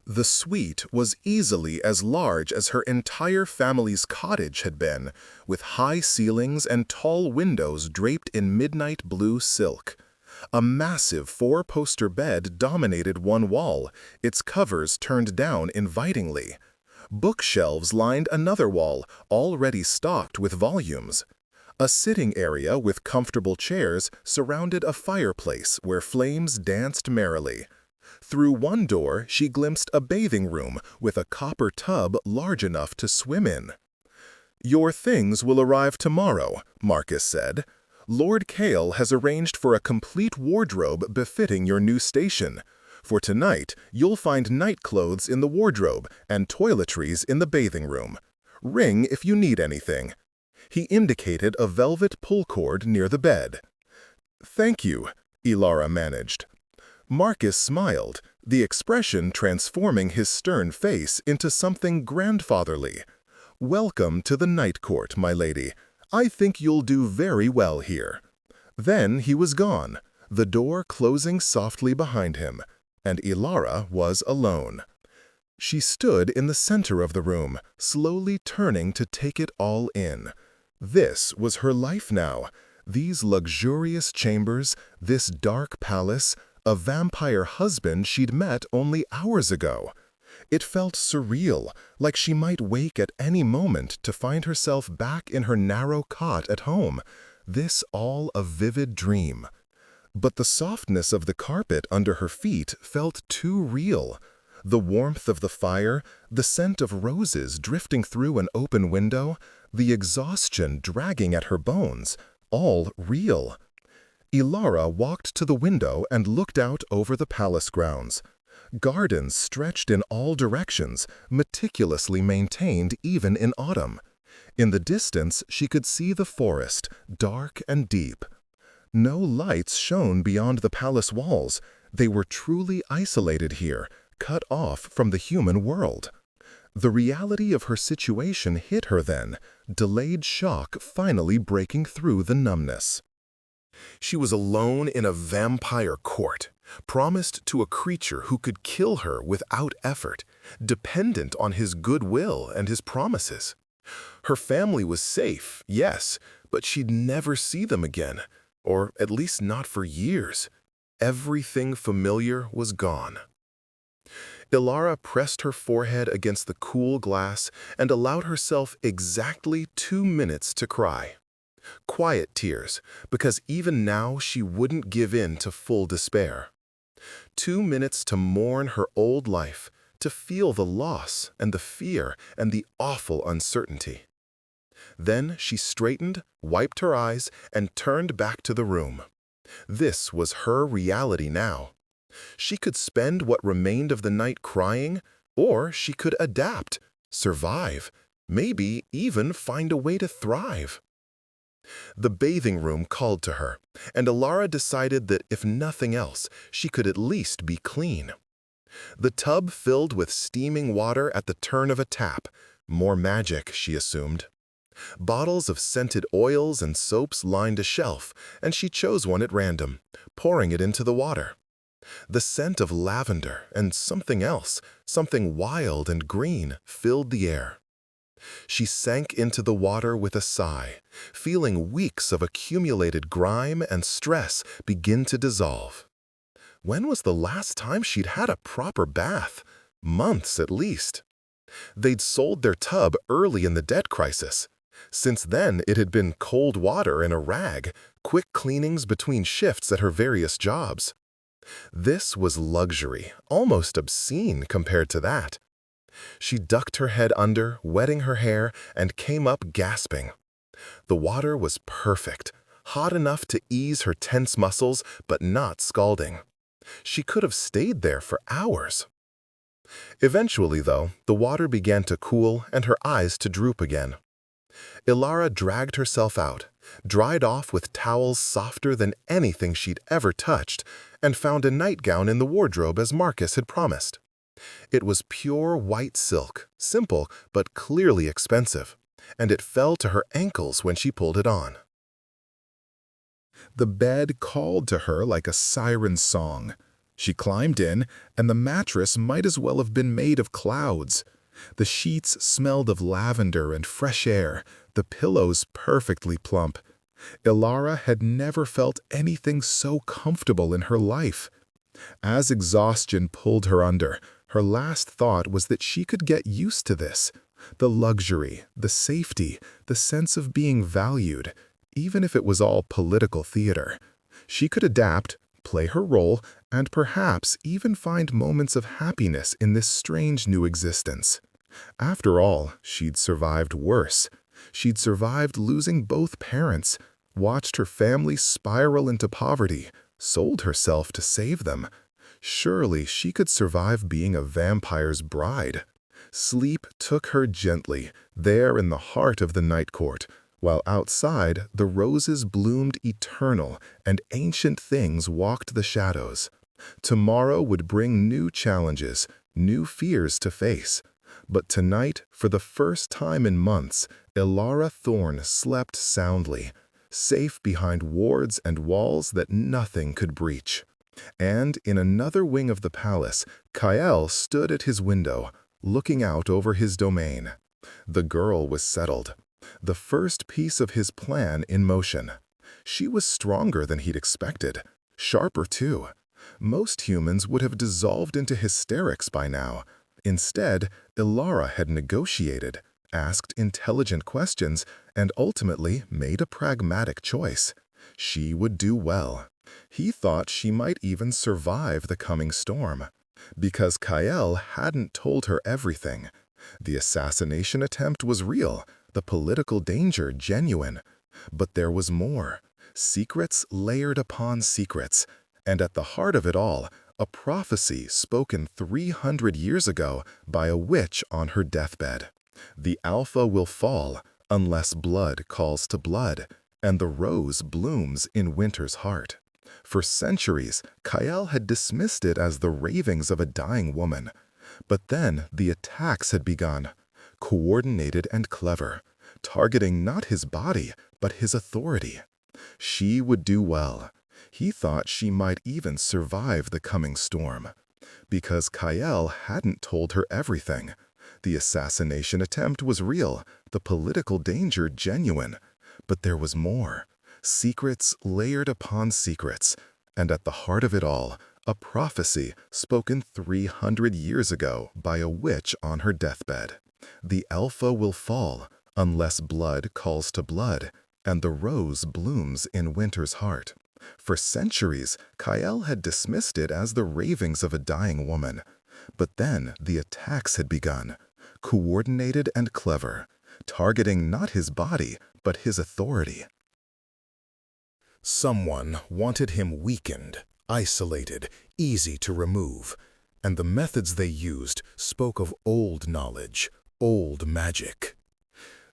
The suite was easily as large as her entire family's cottage had been, with high ceilings and tall windows draped in midnight blue silk. A massive four-poster bed dominated one wall, its covers turned down invitingly. Bookshelves lined another wall, already stocked with volumes. A sitting area with comfortable chairs surrounded a fireplace where flames danced merrily. Through one door, she glimpsed a bathing room with a copper tub large enough to swim in. "Your things will arrive tomorrow," Marcus said. "Lord Kale has arranged for a complete wardrobe befitting your new station. For tonight, you'll find night clothes in the wardrobe and toiletries in the bathing room. Ring if you need anything." He indicated a velvet pull cord near the bed. "Thank you," Ilara managed. Marcus smiled, the expression transforming his stern face into something grandfatherly. "Welcome to the Night Court, my lady. I think you'll do very well here." Then he was gone, the door closing softly behind him, and Ilara was alone. She stood in the center of the room, slowly turning to take it all in. This was her life now, these luxurious chambers, this dark palace, a vampire husband she'd met only hours ago. It felt surreal, like she might wake at any moment to find herself back in her narrow cot at home, this all a vivid dream. But the softness of the carpet under her feet felt too real. The warmth of the fire, the scent of roses drifting through an open window, the exhaustion dragging at her bones, all real. Ilara walked to the window and looked out over the palace grounds. Gardens stretched in all directions, meticulously maintained even in autumn. In the distance, she could see the forest, dark and deep. No lights shone beyond the palace walls. They were truly isolated here, cut off from the human world. The reality of her situation hit her then, delayed shock finally breaking through the numbness. She was alone in a vampire court, promised to a creature who could kill her without effort, dependent on his goodwill and his promises. Her family was safe, yes, but she'd never see them again, or at least not for years. Everything familiar was gone. Ilara pressed her forehead against the cool glass and allowed herself exactly 2 minutes to cry. Quiet tears, because even now she wouldn't give in to full despair. 2 minutes to mourn her old life, to feel the loss and the fear and the awful uncertainty. Then she straightened, wiped her eyes, and turned back to the room. This was her reality now. She could spend what remained of the night crying, or she could adapt, survive, maybe even find a way to thrive. The bathing room called to her, and Ilara decided that if nothing else, she could at least be clean. The tub filled with steaming water at the turn of a tap, more magic, she assumed. Bottles of scented oils and soaps lined a shelf, and she chose one at random, pouring it into the water. The scent of lavender and something else, something wild and green, filled the air. She sank into the water with a sigh, feeling weeks of accumulated grime and stress begin to dissolve. When was the last time she'd had a proper bath? Months at least. They'd sold their tub early in the debt crisis. Since then, it had been cold water and a rag, quick cleanings between shifts at her various jobs. This was luxury, almost obscene compared to that. She ducked her head under, wetting her hair, and came up gasping. The water was perfect, hot enough to ease her tense muscles, but not scalding. She could have stayed there for hours. Eventually, though, the water began to cool and her eyes to droop again. Ilara dragged herself out, dried off with towels softer than anything she'd ever touched, and found a nightgown in the wardrobe as Marcus had promised. It was pure white silk, simple but clearly expensive, and it fell to her ankles when she pulled it on. The bed called to her like a siren's song. She climbed in, and the mattress might as well have been made of clouds. The sheets smelled of lavender and fresh air, the pillows perfectly plump. Ilara had never felt anything so comfortable in her life. As exhaustion pulled her under, her last thought was that she could get used to this. The luxury, the safety, the sense of being valued, even if it was all political theater. She could adapt, play her role, and perhaps even find moments of happiness in this strange new existence. After all, she'd survived worse. She'd survived losing both parents, watched her family spiral into poverty, sold herself to save them. Surely she could survive being a vampire's bride. Sleep took her gently, there in the heart of the night court, while outside the roses bloomed eternal and ancient things walked the shadows. Tomorrow would bring new challenges, new fears to face. But tonight, for the first time in months, Ilara Thorne slept soundly, safe behind wards and walls that nothing could breach. And in another wing of the palace, Kael stood at his window, looking out over his domain. The girl was settled, the first piece of his plan in motion. She was stronger than he'd expected, sharper too. Most humans would have dissolved into hysterics by now. Instead, Ilara had negotiated, asked intelligent questions, and ultimately made a pragmatic choice. She would do well. He thought she might even survive the coming storm. Because Kael hadn't told her everything. The assassination attempt was real, the political danger genuine. But there was more. Secrets layered upon secrets. And at the heart of it all, a prophecy spoken 300 years ago by a witch on her deathbed. The alpha will fall unless blood calls to blood, and the rose blooms in winter's heart. For centuries, Kael had dismissed it as the ravings of a dying woman. But then the attacks had begun, coordinated and clever, targeting not his body, but his authority. She would do well. He thought she might even survive the coming storm. Because Kael hadn't told her everything. The assassination attempt was real, the political danger genuine. But there was more. Secrets layered upon secrets. And at the heart of it all, a prophecy spoken 300 years ago by a witch on her deathbed. The alpha will fall unless blood calls to blood, and the rose blooms in winter's heart. For centuries, Kael had dismissed it as the ravings of a dying woman. But then the attacks had begun, coordinated and clever, targeting not his body, but his authority. Someone wanted him weakened, isolated, easy to remove, and the methods they used spoke of old knowledge, old magic.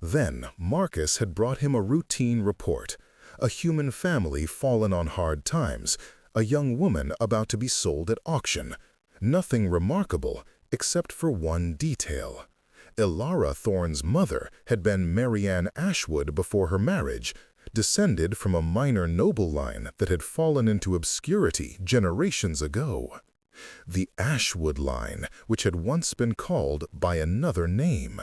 Then Marcus had brought him a routine report. A human family fallen on hard times, a young woman about to be sold at auction. Nothing remarkable, except for one detail. Ilara Thorne's mother had been Marianne Ashwood before her marriage, descended from a minor noble line that had fallen into obscurity generations ago. The Ashwood line, which had once been called by another name,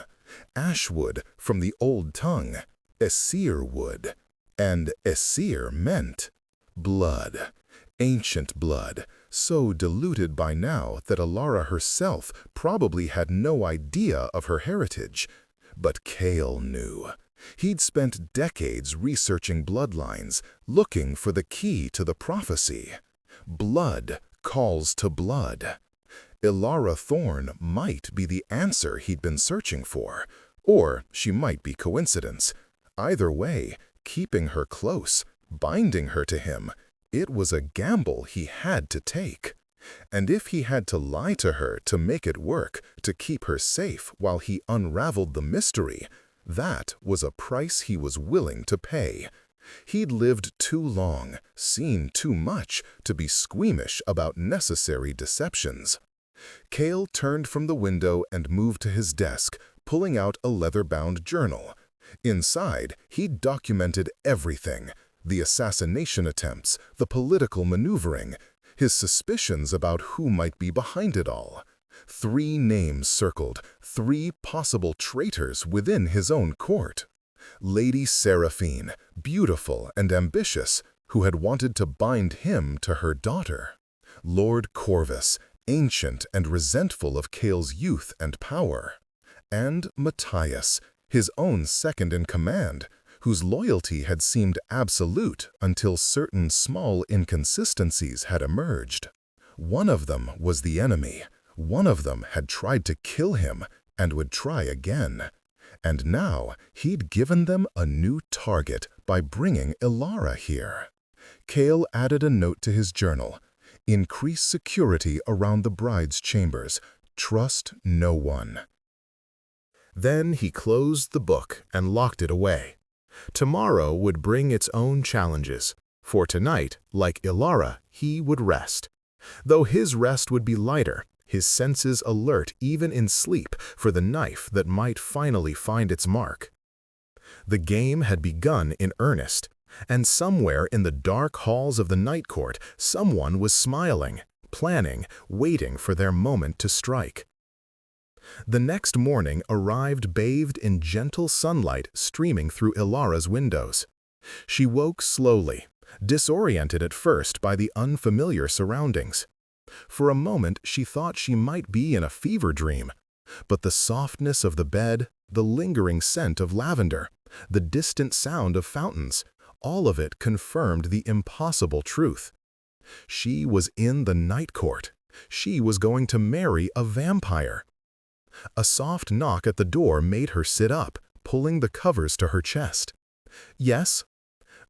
Ashwood from the old tongue, Aesir wood, and Aesir meant blood, ancient blood, so diluted by now that Ilara herself probably had no idea of her heritage. But Chaol knew. He'd spent decades researching bloodlines, looking for the key to the prophecy. Blood calls to blood. Ilara Thorne might be the answer he'd been searching for, or she might be coincidence. Either way, keeping her close, binding her to him, it was a gamble he had to take. And if he had to lie to her to make it work, to keep her safe while he unraveled the mystery, that was a price he was willing to pay. He'd lived too long, seen too much, to be squeamish about necessary deceptions. Chaol turned from the window and moved to his desk, pulling out a leather-bound journal. Inside, he'd documented everything: the assassination attempts, the political maneuvering, his suspicions about who might be behind it all. 3 names circled, 3 possible traitors within his own court. Lady Seraphine, beautiful and ambitious, who had wanted to bind him to her daughter. Lord Corvus, ancient and resentful of Chaol's youth and power. And Matthias, his own second-in-command, whose loyalty had seemed absolute until certain small inconsistencies had emerged. One of them was the enemy. One of them had tried to kill him and would try again. And now he'd given them a new target by bringing Ilara here. Chaol added a note to his journal: increase security around the bride's chambers. Trust no one. Then he closed the book and locked it away. Tomorrow would bring its own challenges. For tonight, like Ilara, he would rest. Though his rest would be lighter, his senses alert even in sleep for the knife that might finally find its mark. The game had begun in earnest, and somewhere in the dark halls of the Night Court, someone was smiling, planning, waiting for their moment to strike. The next morning arrived bathed in gentle sunlight streaming through Ilara's windows. She woke slowly, disoriented at first by the unfamiliar surroundings. For a moment she thought she might be in a fever dream, but the softness of the bed, the lingering scent of lavender, the distant sound of fountains, all of it confirmed the impossible truth. She was in the Night Court. She was going to marry a vampire. A soft knock at the door made her sit up, pulling the covers to her chest. "Yes?"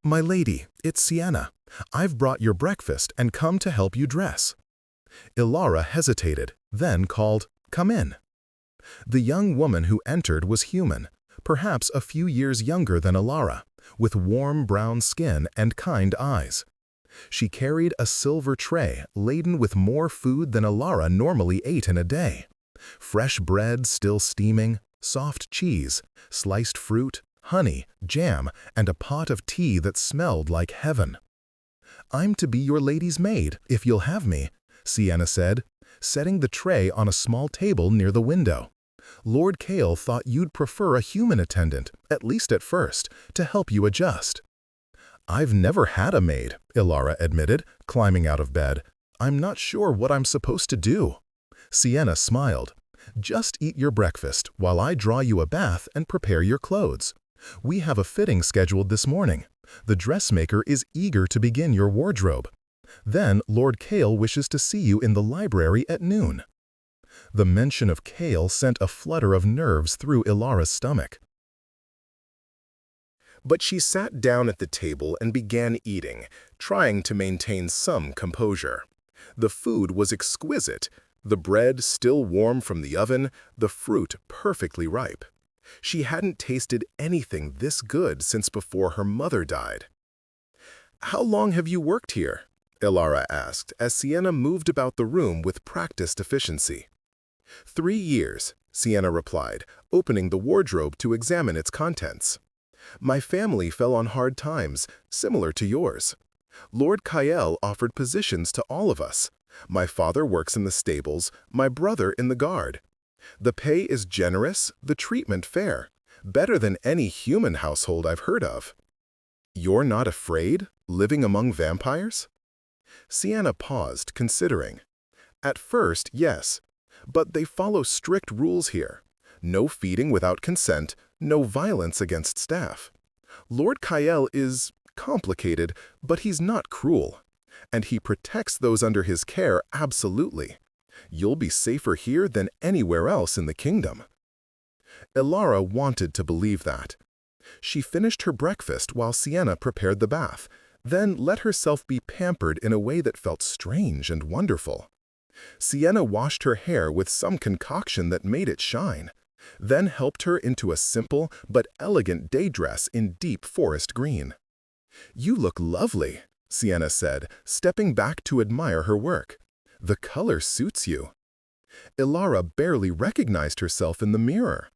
"My lady, it's Sienna. I've brought your breakfast and come to help you dress." Ilara hesitated, then called, "Come in." The young woman who entered was human, perhaps a few years younger than Ilara, with warm brown skin and kind eyes. She carried a silver tray laden with more food than Ilara normally ate in a day. Fresh bread still steaming, soft cheese, sliced fruit, honey, jam, and a pot of tea that smelled like heaven. "I'm to be your lady's maid, if you'll have me," Sienna said, setting the tray on a small table near the window. "Lord Chaol thought you'd prefer a human attendant, at least at first, to help you adjust." "I've never had a maid," Ilara admitted, climbing out of bed. "I'm not sure what I'm supposed to do." Sienna smiled. "Just eat your breakfast while I draw you a bath and prepare your clothes. We have a fitting scheduled this morning. The dressmaker is eager to begin your wardrobe. Then Lord Chaol wishes to see you in the library at noon." The mention of Chaol sent a flutter of nerves through Ilara's stomach. But she sat down at the table and began eating, trying to maintain some composure. The food was exquisite. The bread still warm from the oven, the fruit perfectly ripe. She hadn't tasted anything this good since before her mother died. "How long have you worked here?" Ilara asked, as Sienna moved about the room with practiced efficiency. 3 years, Sienna replied, opening the wardrobe to examine its contents. My family fell on hard times, similar to yours. Lord Kyle offered positions to all of us. My father works in the stables, my brother in the guard. The pay is generous, the treatment fair. Better than any human household I've heard of. You're not afraid, living among vampires? Sienna paused, considering. At first, yes, but they follow strict rules here. No feeding without consent, no violence against staff. Lord Kyle is complicated, but he's not cruel. And he protects those under his care absolutely. You'll be safer here than anywhere else in the kingdom. Ilara wanted to believe that. She finished her breakfast while Sienna prepared the bath, then let herself be pampered in a way that felt strange and wonderful. Sienna washed her hair with some concoction that made it shine, then helped her into a simple but elegant day dress in deep forest green. You look lovely, Sienna said, stepping back to admire her work. The color suits you. Ilara barely recognized herself in the mirror.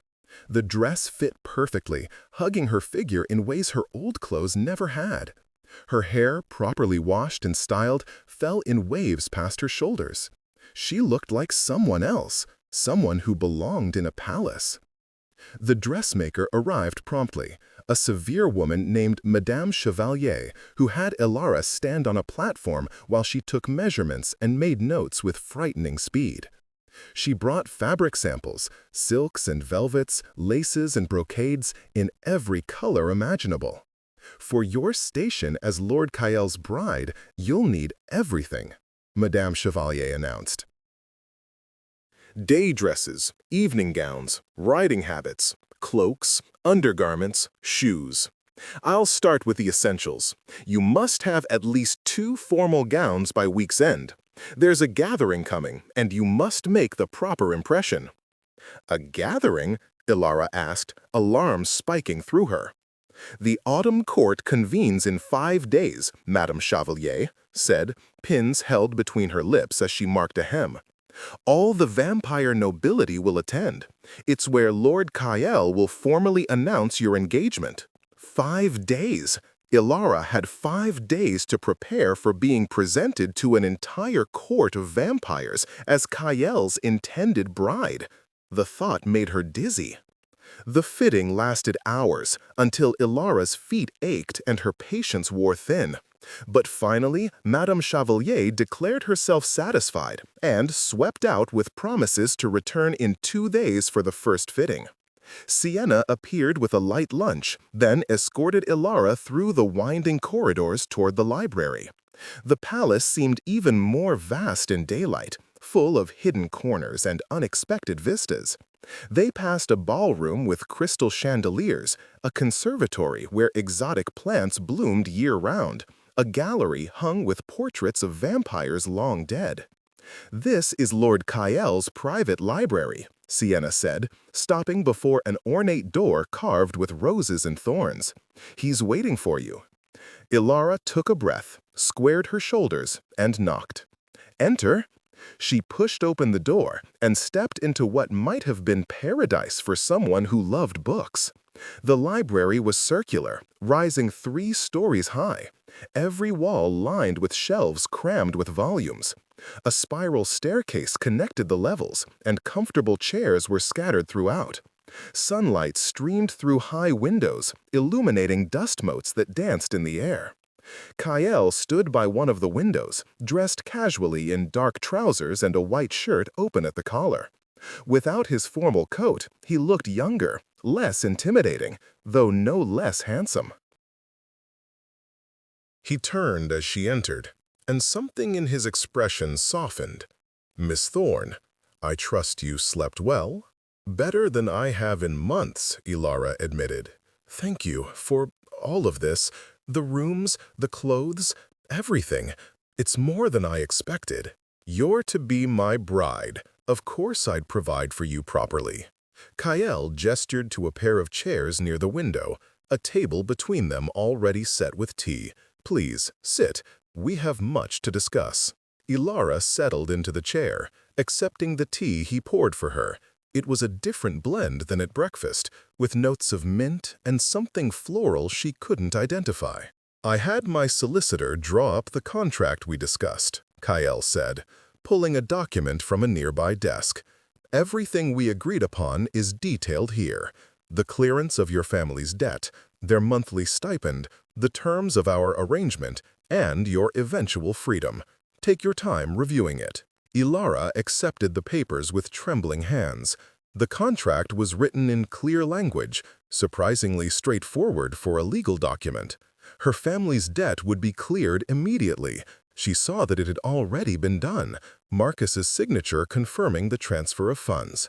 The dress fit perfectly, hugging her figure in ways her old clothes never had. Her hair, properly washed and styled, fell in waves past her shoulders. She looked like someone else, someone who belonged in a palace. The dressmaker arrived promptly, a severe woman named Madame Chevalier, who had Ilara stand on a platform while she took measurements and made notes with frightening speed. She brought fabric samples, silks and velvets, laces and brocades, in every color imaginable. For your station as Lord Kyle's bride, you'll need everything, Madame Chevalier announced. Day dresses, evening gowns, riding habits, cloaks, undergarments, shoes. I'll start with the essentials. You must have at least 2 formal gowns by week's end. There's a gathering coming, and you must make the proper impression. A gathering? Ilara asked, alarm spiking through her. The autumn court convenes in 5 days, Madame Chevalier said, pins held between her lips as she marked a hem. All the vampire nobility will attend. It's where Lord Kyle will formally announce your engagement. 5 days! Ilara had 5 days to prepare for being presented to an entire court of vampires as Kyle's intended bride. The thought made her dizzy. The fitting lasted hours, until Ilara's feet ached and her patience wore thin. But finally, Madame Chevalier declared herself satisfied and swept out with promises to return in 2 days for the first fitting. Sienna appeared with a light lunch, then escorted Ilara through the winding corridors toward the library. The palace seemed even more vast in daylight, full of hidden corners and unexpected vistas. They passed a ballroom with crystal chandeliers, a conservatory where exotic plants bloomed year-round, a gallery hung with portraits of vampires long dead. This is Lord Kyle's private library, Sienna said, stopping before an ornate door carved with roses and thorns. He's waiting for you. Ilara took a breath, squared her shoulders, and knocked. Enter. She pushed open the door and stepped into what might have been paradise for someone who loved books. The library was circular, rising 3 stories high, every wall lined with shelves crammed with volumes. A spiral staircase connected the levels, and comfortable chairs were scattered throughout. Sunlight streamed through high windows, illuminating dust motes that danced in the air. Kyle stood by one of the windows, dressed casually in dark trousers and a white shirt open at the collar. Without his formal coat, he looked younger, less intimidating, though no less handsome. He turned as she entered, and something in his expression softened. Miss Thorne, I trust you slept well? Better than I have in months, Ilara admitted. Thank you for all of this. The rooms, the clothes, everything. It's more than I expected. You're to be my bride. Of course I'd provide for you properly. Kyle gestured to a pair of chairs near the window, a table between them already set with tea. Please, sit. We have much to discuss. Ilara settled into the chair, accepting the tea he poured for her, It was a different blend than at breakfast, with notes of mint and something floral she couldn't identify. "I had my solicitor draw up the contract we discussed," Kyle said, pulling a document from a nearby desk. "Everything we agreed upon is detailed here. The clearance of your family's debt, their monthly stipend, the terms of our arrangement, and your eventual freedom. Take your time reviewing it." Ilara accepted the papers with trembling hands. The contract was written in clear language, surprisingly straightforward for a legal document. Her family's debt would be cleared immediately. She saw that it had already been done, Marcus's signature confirming the transfer of funds.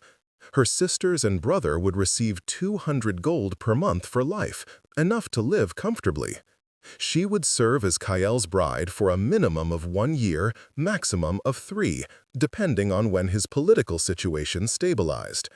Her sisters and brother would receive 200 gold per month for life, enough to live comfortably. She would serve as Kyle's bride for a minimum of 1 year, maximum of 3, depending on when his political situation stabilized.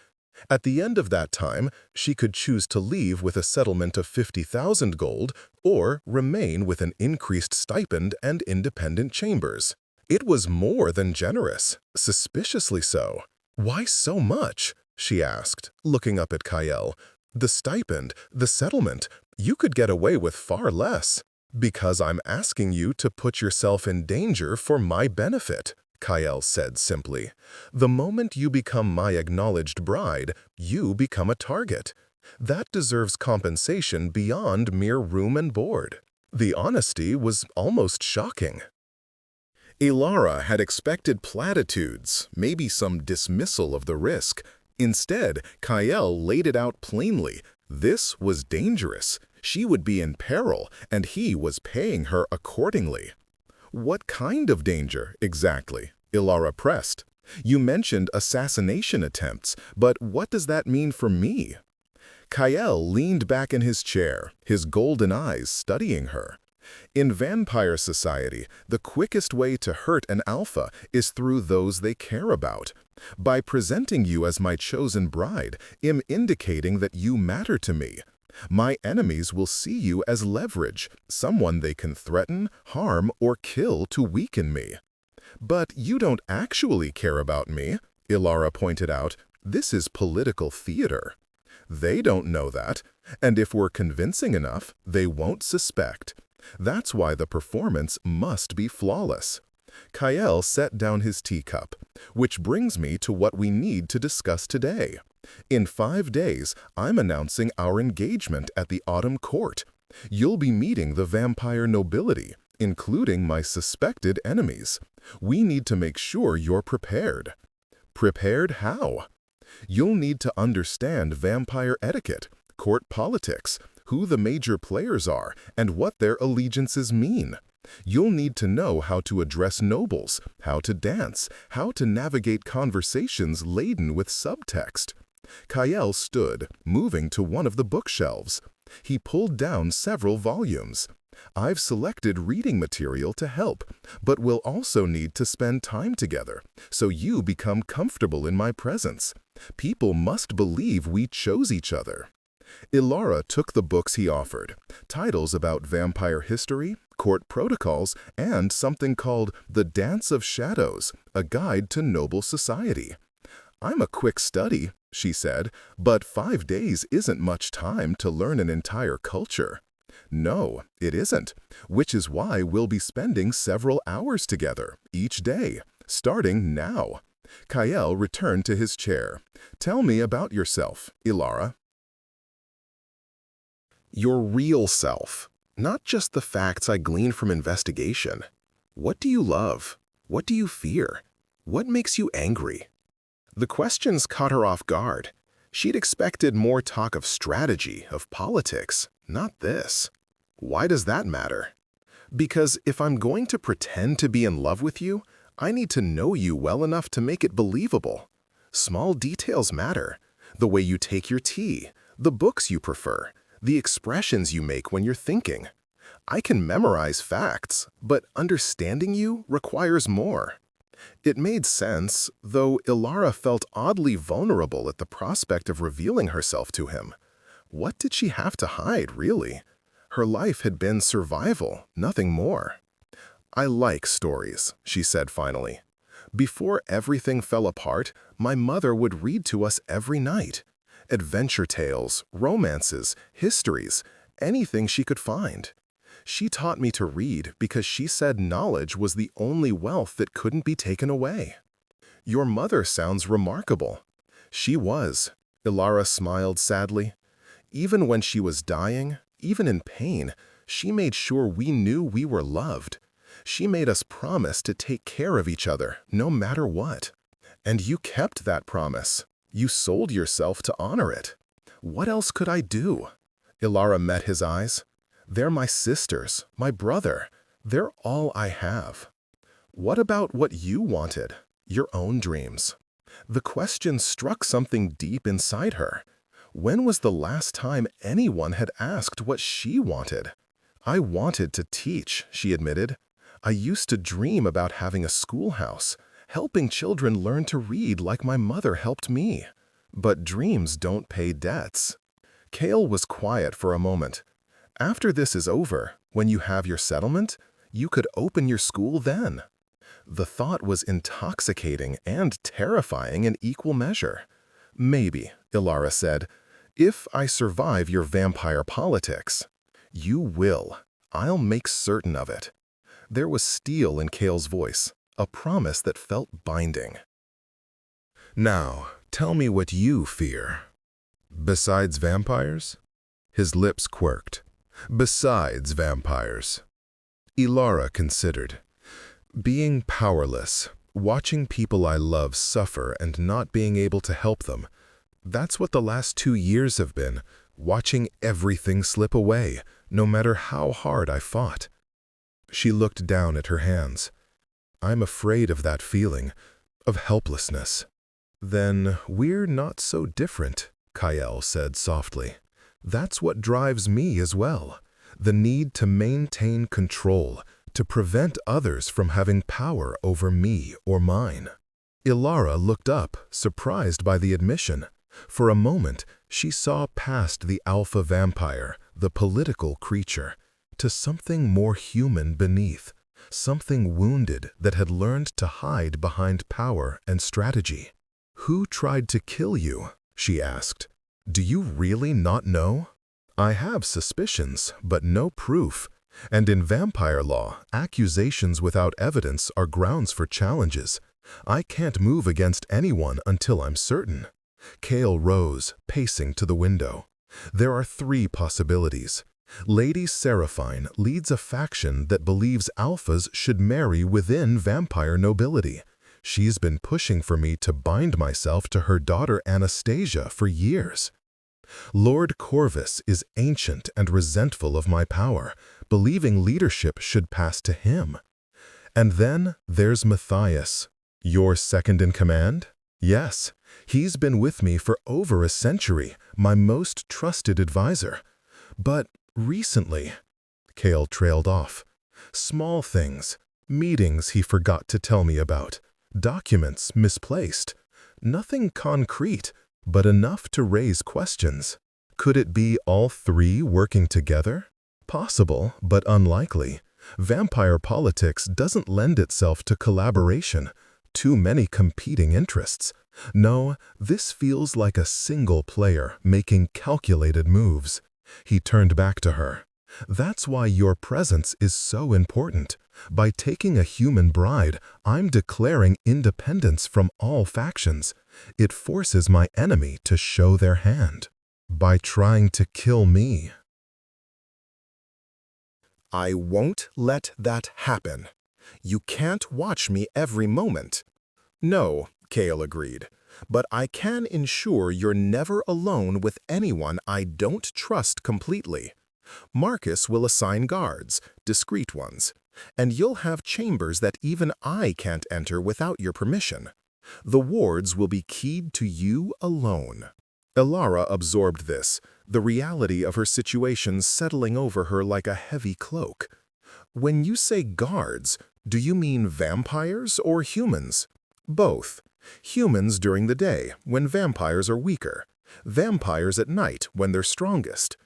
At the end of that time, she could choose to leave with a settlement of 50,000 gold or remain with an increased stipend and independent chambers. It was more than generous, suspiciously so. "Why so much?" she asked, looking up at Kyle. "The stipend, the settlement, you could get away with far less." "Because I'm asking you to put yourself in danger for my benefit," Kyle said simply. "The moment you become my acknowledged bride, you become a target. That deserves compensation beyond mere room and board." The honesty was almost shocking. Ilara had expected platitudes, maybe some dismissal of the risk. Instead, Kyle laid it out plainly. This was dangerous. She would be in peril, and he was paying her accordingly. "What kind of danger, exactly?" Ilara pressed. "You mentioned assassination attempts, but what does that mean for me?" Kyle leaned back in his chair, his golden eyes studying her. "In vampire society, the quickest way to hurt an alpha is through those they care about. By presenting you as my chosen bride, I'm indicating that you matter to me. My enemies will see you as leverage, someone they can threaten, harm, or kill to weaken me." "But you don't actually care about me," Ilara pointed out. "This is political theater." "They don't know that, and if we're convincing enough, they won't suspect. That's why the performance must be flawless." Kyle set down his teacup, "Which brings me to what we need to discuss today. In 5 days, I'm announcing our engagement at the Autumn Court. You'll be meeting the vampire nobility, including my suspected enemies. We need to make sure you're prepared." "Prepared how?" "You'll need to understand vampire etiquette, court politics, who the major players are, and what their allegiances mean. You'll need to know how to address nobles, how to dance, how to navigate conversations laden with subtext." Kyle stood, moving to one of the bookshelves. He pulled down several volumes. "I've selected reading material to help, but we'll also need to spend time together, so you become comfortable in my presence. People must believe we chose each other." Ilara took the books he offered, titles about vampire history, court protocols, and something called The Dance of Shadows, a guide to noble society. "I'm a quick study," she said, "but 5 days isn't much time to learn an entire culture." "No, it isn't, which is why we'll be spending several hours together, each day, starting now." Kyle returned to his chair. "Tell me about yourself, Ilara." "Your real self, not just the facts I glean from investigation. What do you love? What do you fear? What makes you angry?" The questions caught her off guard. She'd expected more talk of strategy, of politics, not this. "Why does that matter?" "Because if I'm going to pretend to be in love with you, I need to know you well enough to make it believable. Small details matter. The way you take your tea, the books you prefer, the expressions you make when you're thinking. I can memorize facts, but understanding you requires more." It made sense, though Ilara felt oddly vulnerable at the prospect of revealing herself to him. What did she have to hide, really? Her life had been survival, nothing more. "I like stories," she said finally. Before everything fell apart, my mother would read to us every night. Adventure tales, romances, histories, anything she could find. She taught me to read because she said knowledge was the only wealth that couldn't be taken away. Your mother sounds remarkable. She was. Ilara smiled sadly. Even when she was dying, even in pain, she made sure we knew we were loved. She made us promise to take care of each other, no matter what. And you kept that promise. You sold yourself to honor it. What else could I do? Ilara met his eyes. They're my sisters, my brother. They're all I have. What about what you wanted? Your own dreams. The question struck something deep inside her. When was the last time anyone had asked what she wanted? I wanted to teach, she admitted. I used to dream about having a schoolhouse, helping children learn to read like my mother helped me. But dreams don't pay debts. Kale was quiet for a moment. After this is over, when you have your settlement, you could open your school then. The thought was intoxicating and terrifying in equal measure. Maybe, Ilara said, if I survive your vampire politics. You will. I'll make certain of it. There was steel in Kale's voice, a promise that felt binding. Now, tell me what you fear. Besides vampires? His lips quirked. Besides vampires. Ilara considered. Being powerless, watching people I love suffer and not being able to help them. That's what the last 2 years have been, watching everything slip away, no matter how hard I fought. She looked down at her hands. I'm afraid of that feeling, of helplessness. Then we're not so different, Kyle said softly. That's what drives me as well, the need to maintain control, to prevent others from having power over me or mine. Ilara looked up, surprised by the admission. For a moment, she saw past the alpha vampire, the political creature, to something more human beneath, something wounded that had learned to hide behind power and strategy. Who tried to kill you? She asked. Do you really not know? I have suspicions, but no proof. And in vampire law, accusations without evidence are grounds for challenges. I can't move against anyone until I'm certain. Kale rose, pacing to the window. There are 3 possibilities. Lady Seraphine leads a faction that believes alphas should marry within vampire nobility. She's been pushing for me to bind myself to her daughter Anastasia for years. Lord Corvus is ancient and resentful of my power, believing leadership should pass to him. And then there's Matthias. Your second in command? Yes, he's been with me for over a century, my most trusted advisor. But recently, Kale trailed off. Small things, meetings he forgot to tell me about, documents misplaced. Nothing concrete, but enough to raise questions. Could it be all 3 working together? Possible, but unlikely. Vampire politics doesn't lend itself to collaboration. Too many competing interests. No, this feels like a single player making calculated moves. He turned back to her. That's why your presence is so important. By taking a human bride, I'm declaring independence from all factions. It forces my enemy to show their hand. By trying to kill me. I won't let that happen. You can't watch me every moment. No, Kale agreed, but I can ensure you're never alone with anyone I don't trust completely. Marcus will assign guards, discreet ones, and you'll have chambers that even I can't enter without your permission. The wards will be keyed to you alone. Ilara absorbed this, the reality of her situation settling over her like a heavy cloak. When you say guards, do you mean vampires or humans? Both. Humans during the day, when vampires are weaker. Vampires at night, when they're strongest.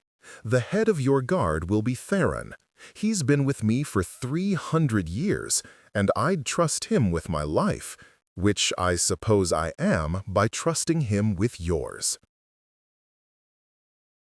The head of your guard will be Theron. He's been with me for 300 years, and I'd trust him with my life. which I suppose I am by trusting him with yours.